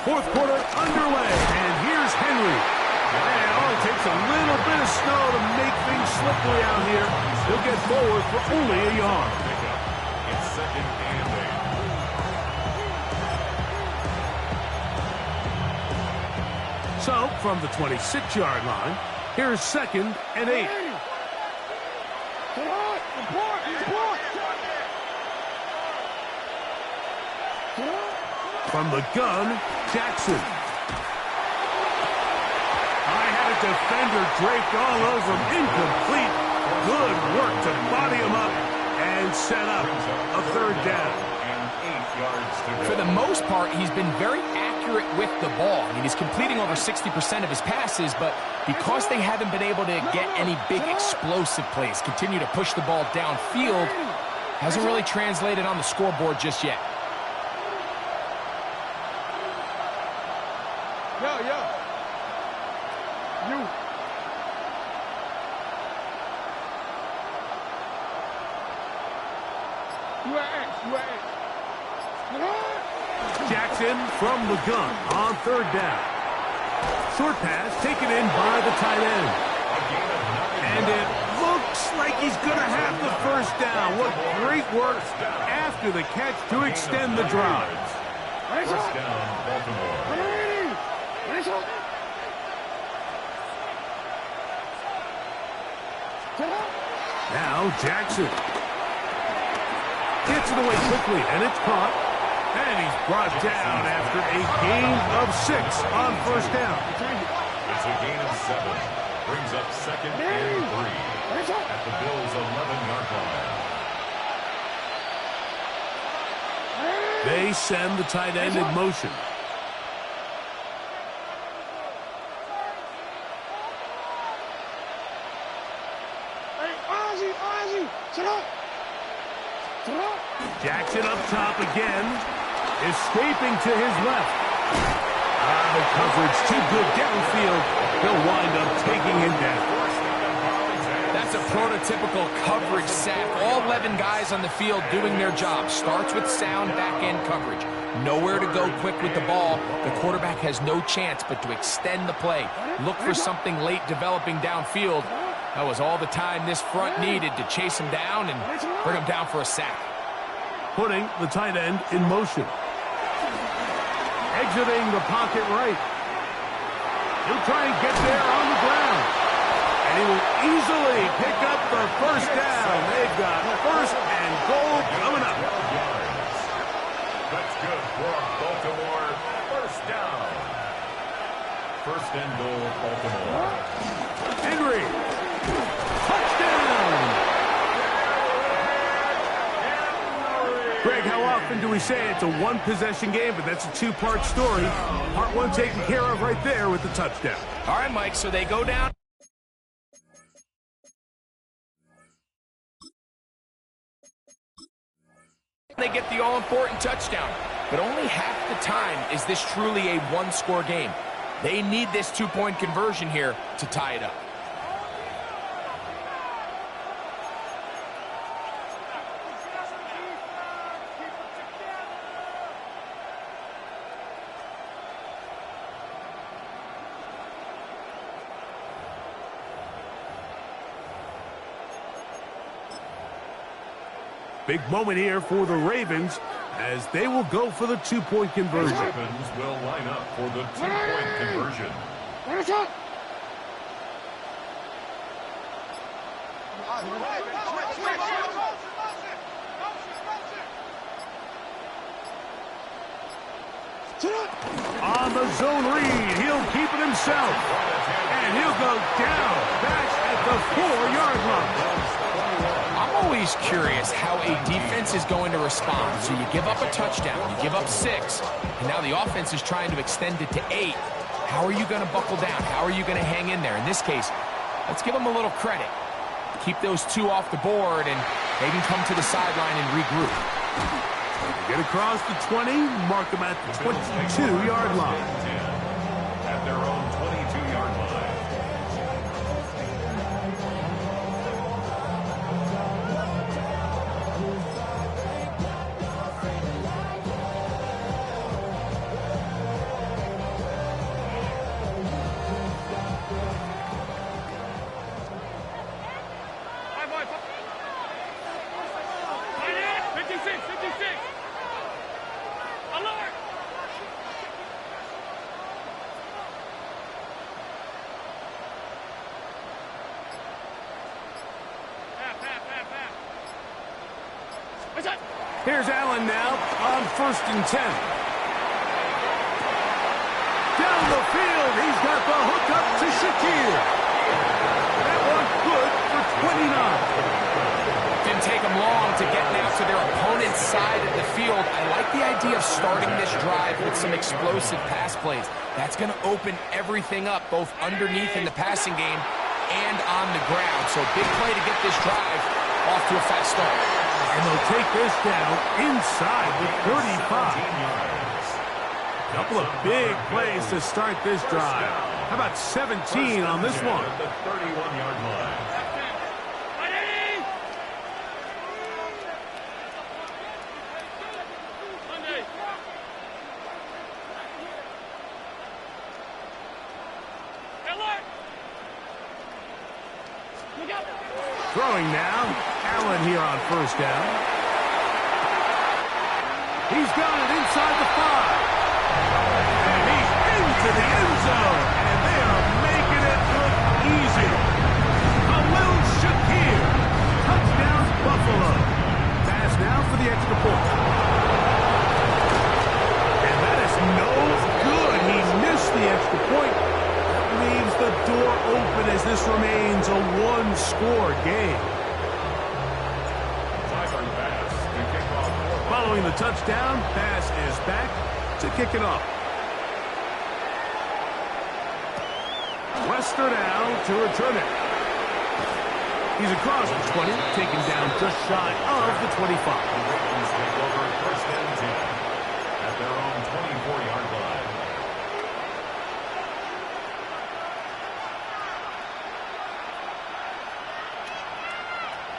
Fourth quarter underway, and here's Henry. And it takes a little bit of snow to make things slippery out here. He'll get forward for only a yard. It's 2nd and 8. So, from the 26-yard line, here's 2nd and 8. From the gun, Jackson. I had a defender draped all over him. Incomplete. Good work to body him up and set up a 3rd down. And 8 yards to go. For the most part, he's been very accurate with the ball. I mean, he's completing over 60% of his passes, but because they haven't been able to get any big explosive plays, continue to push the ball downfield, hasn't really translated on the scoreboard just yet. Yo. You. You at X. Jackson from the gun on 3rd down. Short pass taken in by the tight end. And it looks like he's going to have the first down. What great work after the catch to extend the drive. First down, Baltimore. Now Jackson gets it away quickly, and it's caught. And he's brought down after a gain of 6 on 1st down. It's a gain of 7. Brings up 2nd and 3 at the Bills' 11-yard line. They send the tight end in motion. Hey, Ozzie. Jackson up top again. Escaping to his left. The coverage too good downfield. He'll wind up taking him down. That's a prototypical coverage sack. All 11 guys on the field doing their job. Starts with sound back-end coverage. Nowhere to go quick with the ball. The quarterback has no chance but to extend the play. Look for something late developing downfield. That was all the time this front needed to chase him down and bring him down for a sack. Putting the tight end in motion. Exiting the pocket right. He'll try and get there on the ground. And he will easily pick up the first down. They've got first and goal coming up. That's good for Baltimore. First down. First and goal, Baltimore. Henry. Touchdown. Greg, how often do we say it's a one-possession game, but that's a two-part story? Part one taken care of right there with the touchdown. All right, Mike, so they go down. They get the all-important touchdown. But only half the time is this truly a one-score game. They need this two-point conversion here to tie it up. Big moment here for the Ravens as they will go for the two-point conversion. The Ravens will line up for the two-point conversion. On the zone read, he'll keep it himself. And he'll go down back at the 4-yard line. I'm always curious how a defense is going to respond. So you give up a touchdown, you give up 6, and now the offense is trying to extend it to 8. How are you going to buckle down? How are you going to hang in there? In this case, let's give them a little credit. Keep those 2 off the board, and they can come to the sideline and regroup. Get across the 20, mark them at the 22-yard line. At their own 22-yard line. Here's Allen now on 1st and 10. Down the field, he's got the hook up to Shakir. That one good for 29. Didn't take them long to get now to their opponent's side of the field. I like the idea of starting this drive with some explosive pass plays. That's going to open everything up, both underneath in the passing game and on the ground. So big play to get this drive off to a fast start. And they'll take this down inside the 35. Couple of big plays to start this drive. How about 17 on this one? The 31-yard line. Throwing now. Allen here on 1st down. He's got it inside the 5. And he's into the end zone. And they are making it look easy. Khalil Shakir. Touchdown, Buffalo. Pass now for the extra point. And that is no good. He missed the extra point. That leaves the door open as this remains a one-score game. Following the touchdown, pass is back to kick it off. Wester now to return it. He's across the 20, taken down just shy of the 25.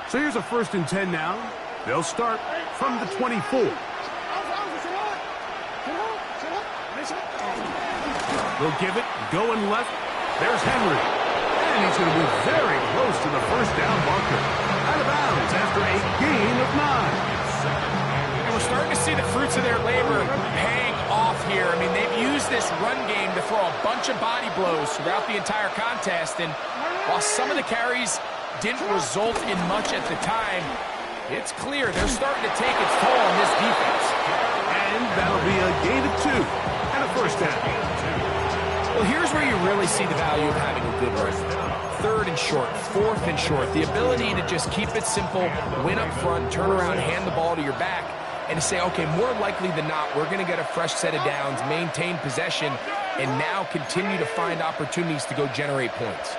So here's a 1st and 10 now. They'll start from the 24. They'll give it, going left. There's Henry. And he's going to be very close to the 1st down marker. Out of bounds after a gain of 9. And we're starting to see the fruits of their labor paying off here. I mean, they've used this run game to throw a bunch of body blows throughout the entire contest. And while some of the carries didn't result in much at the time, it's clear they're starting to take its toll on this defense. And that'll be a gain of 2 and a 1st down. Well, here's where you really see the value of having a good run. 3rd and short, 4th and short. The ability to just keep it simple, win up front, turn around, hand the ball to your back, and to say, okay, more likely than not, we're going to get a fresh set of downs, maintain possession, and now continue to find opportunities to go generate points.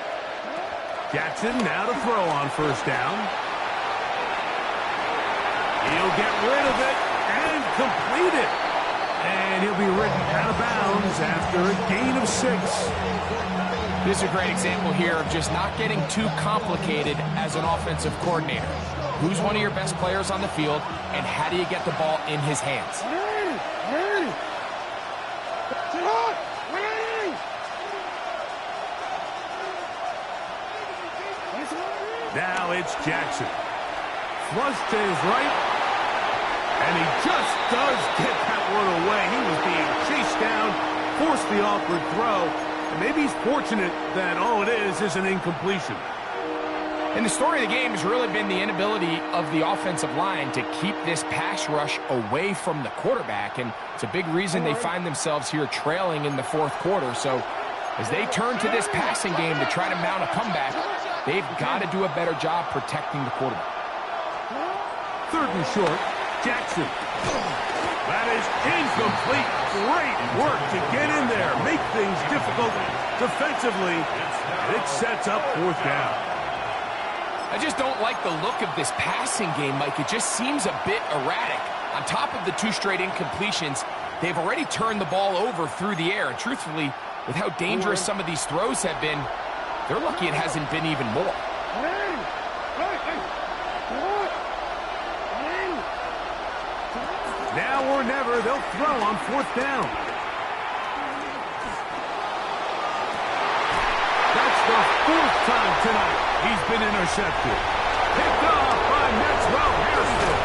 Jackson now to throw on 1st down. He'll get rid of it and complete it. And he'll be ridden out of bounds after a gain of 6. This is a great example here of just not getting too complicated as an offensive coordinator. Who's one of your best players on the field, and how do you get the ball in his hands? Now it's Jackson. Flush to his right. And he just does get that one away. He was being chased down, forced the awkward throw. And maybe he's fortunate that all it is an incompletion. And the story of the game has really been the inability of the offensive line to keep this pass rush away from the quarterback. And it's a big reason they find themselves here trailing in the 4th quarter. So as they turn to this passing game to try to mount a comeback, they've got to do a better job protecting the quarterback. 3rd and short. Jackson. That is incomplete. Great work to get in there, make things difficult defensively. It sets up 4th down. I just don't like the look of this passing game, Mike. It just seems a bit erratic. On top of the 2 straight incompletions, they've already turned the ball over through the air. And truthfully, with how dangerous some of these throws have been, they're lucky it hasn't been even more. Now or never, they'll throw on 4th down. That's the 4th time tonight he's been intercepted. Picked off by Maxwell Harrison.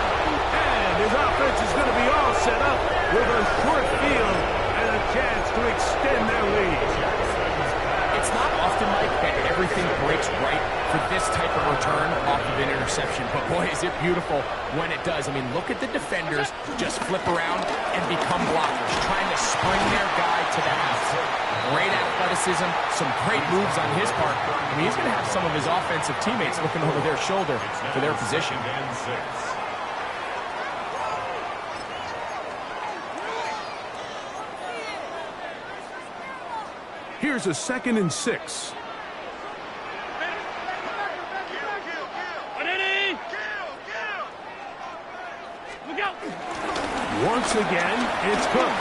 And his offense is going to be all set up with a short field and a chance to extend their lead. It's not often, Mike, that everything breaks right for this type of return off of an interception. But boy, is it beautiful when it does. I mean, look at the defenders just flip around and become blockers, trying to spring their guy to the house. Great athleticism, some great moves on his part. I mean, he's going to have some of his offensive teammates looking over their shoulder for their position. Here's a 2nd and 6. Once again, it's Cook.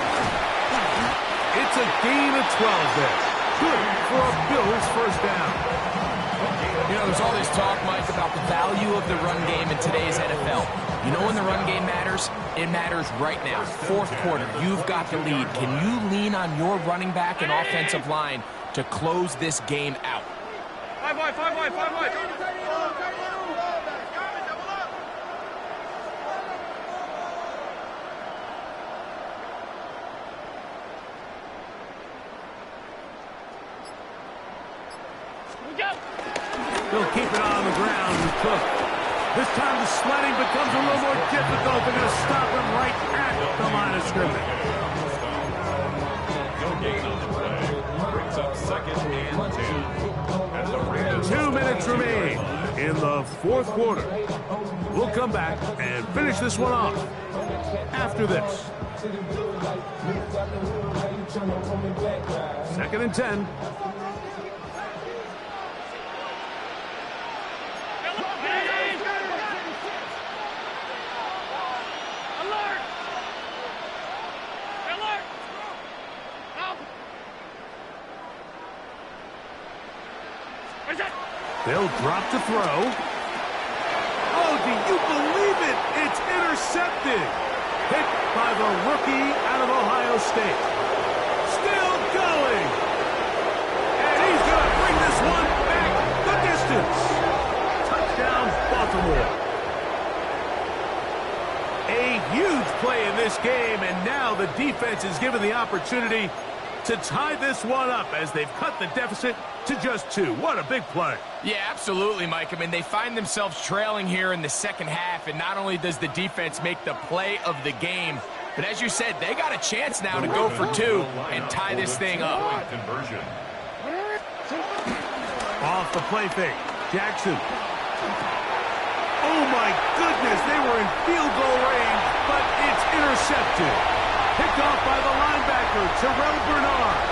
It's a gain of 12 there. Good for a Bills 1st down. You know, there's all this talk, Mike, about the value of the run game in today's NFL. You know when the run game matters? It matters right now. 4th quarter, you've got the lead. Can you lean on your running back and offensive line to close this game out? 5 wide, 5 wide, 5 wide. They'll keep it on the ground with Cook. This time the sledding becomes a little more difficult. They're going to stop him right at the line of scrimmage. No gain on the play. Brings up 2nd and 10. And the 2 minutes remain in the 4th quarter. We'll come back and finish this one off after this. 2nd and 10. They'll drop to throw. do you believe it? It's intercepted. Picked by the rookie out of Ohio State. Still going. And he's going to bring this one back the distance. Touchdown, Baltimore. A huge play in this game, and now the defense is given the opportunity to tie this one up as they've cut the deficit to just 2. What a big play. Yeah, absolutely, Mike. I mean, they find themselves trailing here in the second half, and not only does the defense make the play of the game, but as you said, they got a chance now to go for 2 and tie this thing up. Off the play fake, Jackson. Oh, my goodness, they were in field goal range, but it's intercepted. Picked off by the linebacker, Terrell Bernard.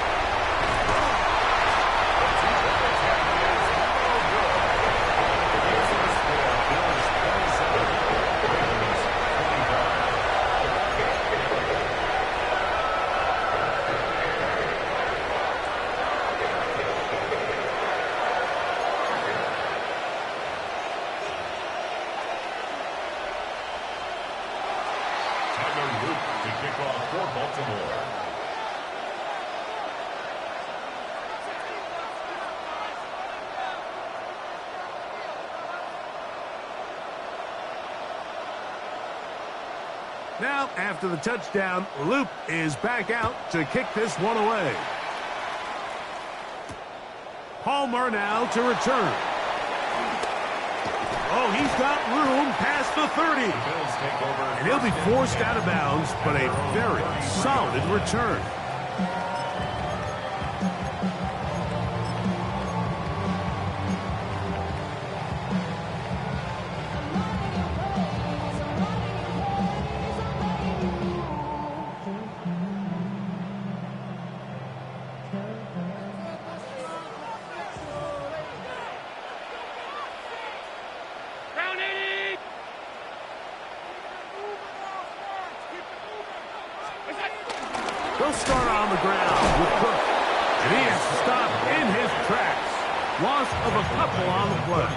Now, after the touchdown, Luke is back out to kick this one away. Palmer now to return. Oh, he's got room past the 30. And he'll be forced out of bounds, but a very solid return. They'll start on the ground with Cook. And he is stopped in his tracks. Loss of a couple on the play.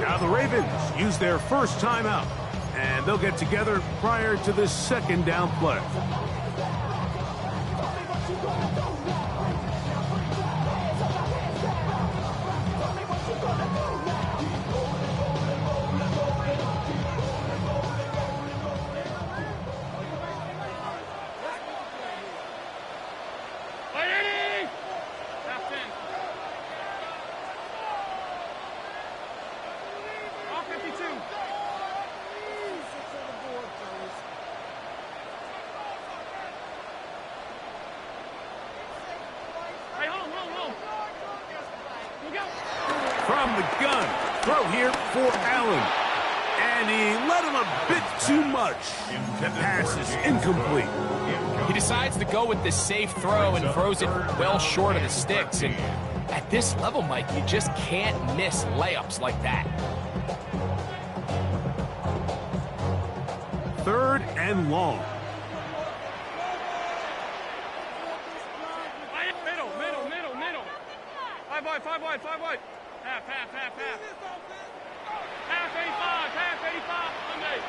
Now the Ravens use their first timeout. And they'll get together prior to this second down play. From the gun, throw here for Allen. And he let him a bit too much. The pass is incomplete. He decides to go with the safe throw and throws it well short of the sticks. And at this level, Mike, you just can't miss layups like that. 3rd and long. Five wide. Half. Half 85, Monday.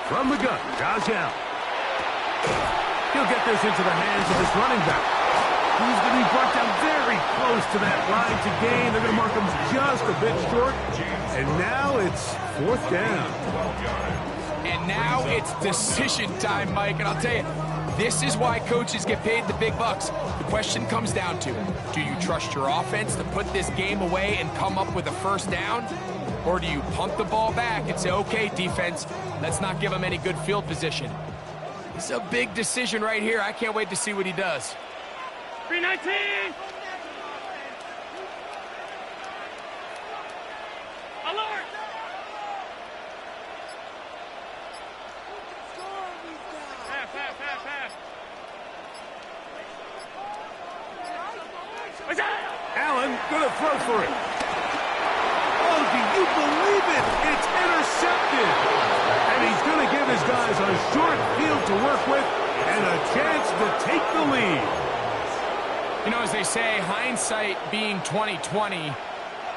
From the gun, Josh Allen. He'll get this into the hands of his running back. He's going to be brought down very close to that line to gain. They're going to mark him just a bit short. And now it's 4th down. And now it's decision time, Mike. And I'll tell you, this is why coaches get paid the big bucks. The question comes down to, do you trust your offense to put this game away and come up with a first down? Or do you pump the ball back and say, okay, defense, let's not give him any good field position? It's a big decision right here. I can't wait to see what he does. 319! Alert! Half. Allen gonna throw for it. Oh, do you believe it? It's intercepted. And he's gonna give his guys a short field to work with and a chance to take the lead. You know, as they say, hindsight being 20/20,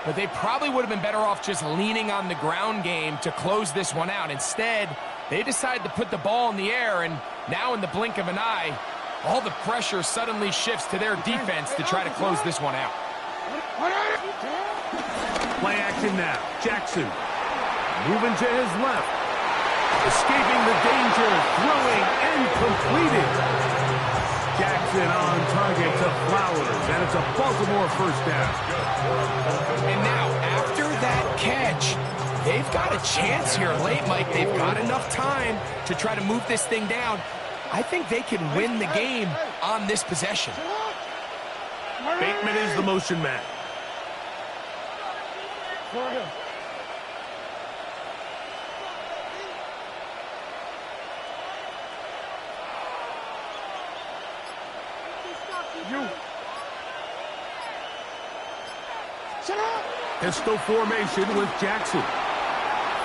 but they probably would have been better off just leaning on the ground game to close this one out. Instead, they decided to put the ball in the air, and now in the blink of an eye, all the pressure suddenly shifts to their defense to try to close this one out. Play action now. Jackson moving to his left. Escaping the danger, throwing and completed. Jackson on target to Flowers, and it's a Baltimore first down. And now, after that catch, they've got a chance here late, Mike. They've got enough time to try to move this thing down. I think they can win the game on this possession. Bateman is the motion man. Pistol formation with Jackson.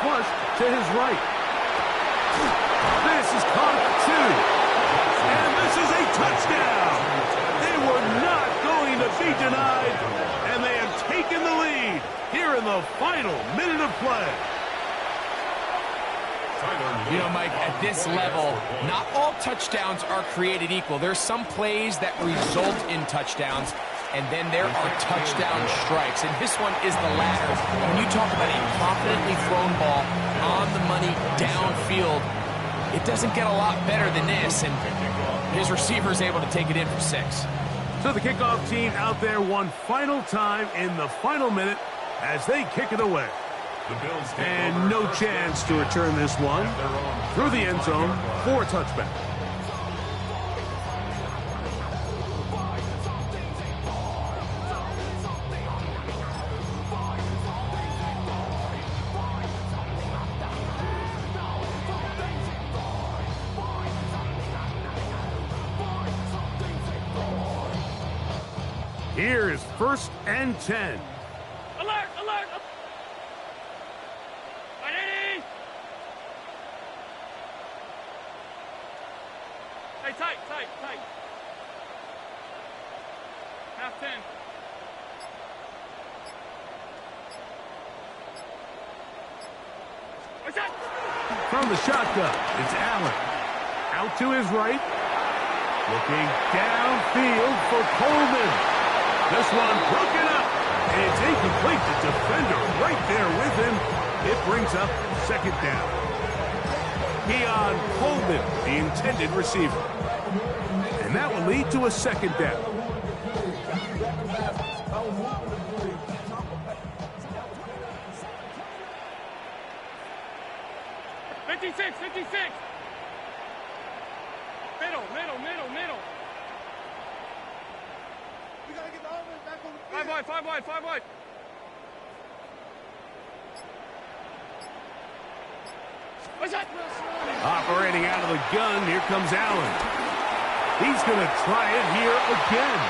Flush to his right. This is caught two. And this is a touchdown. They were not going to be denied. And they have taken the lead here in the final minute of play. You know, Mike, at this level, not all touchdowns are created equal. There's some plays that result in touchdowns, and then there are touchdown strikes. And this one is the latter. When you talk about a confidently thrown ball on the money downfield, it doesn't get a lot better than this, and his receiver is able to take it in for 6. So the kickoff team out there one final time in the final minute as they kick it away. And no chance to return this one through the end zone for a touchback. Here is 1st and 10. Alert! Alert! Ready? Hey, tight. Half 10. What's that? From the shotgun, it's Allen. Out to his right. Looking downfield for Coleman. This one broken up. And it's incomplete. The defender right there with him. It brings up 2nd down. Keon Coleman, the intended receiver. And that will lead to a 2nd down. Fifty-six. Middle. We gotta get the offense back on the field. 5 wide. What's that? Operating out of the gun, here comes Allen. He's going to try it here again.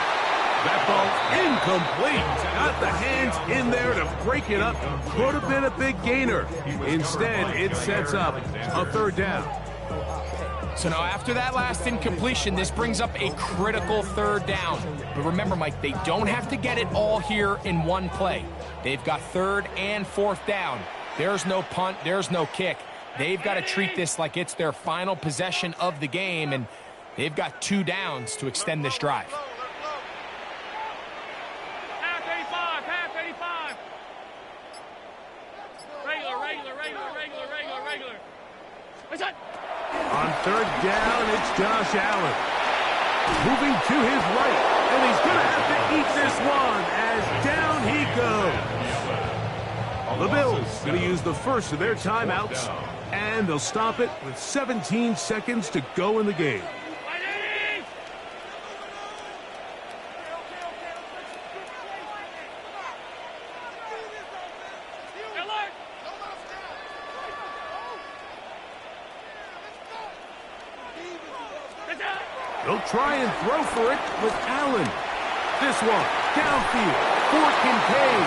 That ball incomplete. Got the hands in there to break it up. Could have been a big gainer. Instead, it sets up a 3rd down. So now after that last incompletion, this brings up a critical 3rd down. But remember, Mike, they don't have to get it all here in one play. They've got 3rd and 4th down. There's no punt. There's no kick. They've got to treat this like it's their final possession of the game, and they've got 2 downs to extend this drive. Half 85. Regular. What's that? On 3rd down, it's Josh Allen. Moving to his right, and he's going to have to eat this one as down he goes. The Bills going to use the first of their timeouts, and they'll stop it with 17 seconds to go in the game. They'll try and throw for it with Allen. This one, downfield, for Kincaid.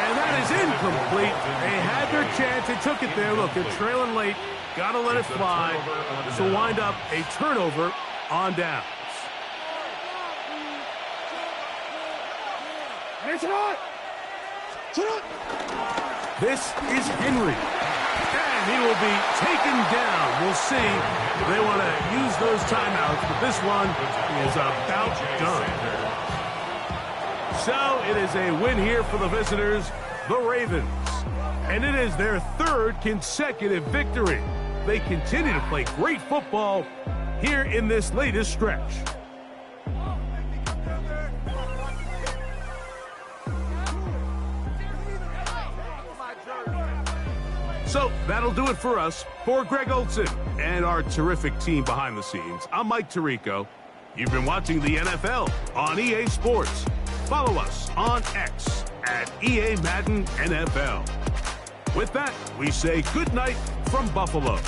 And that is incomplete. They had their chance. They took it there. Look, they're trailing late. Got to let it fly. This will wind up a turnover on downs. Mention on. Shut up. This is Henry. And he will be taken down. We'll see. They want to use those timeouts, but this one is about done. So it is a win here for the visitors, the Ravens. And it is their third consecutive victory. They continue to play great football here in this latest stretch. So that'll do it for us. For Greg Olson and our terrific team behind the scenes, I'm Mike Tirico. You've been watching the NFL on EA Sports. Follow us on X at EA Madden NFL. With that, we say good night from Buffalo.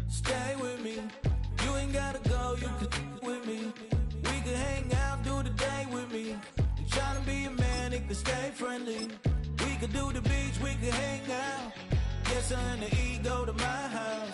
Stay with me. You ain't gotta go, you can with me. We can hang out, do the day with me. You tryna be a man, it can stay friendly. We could do the beach, we can hang out. Get something to eat, go to my house.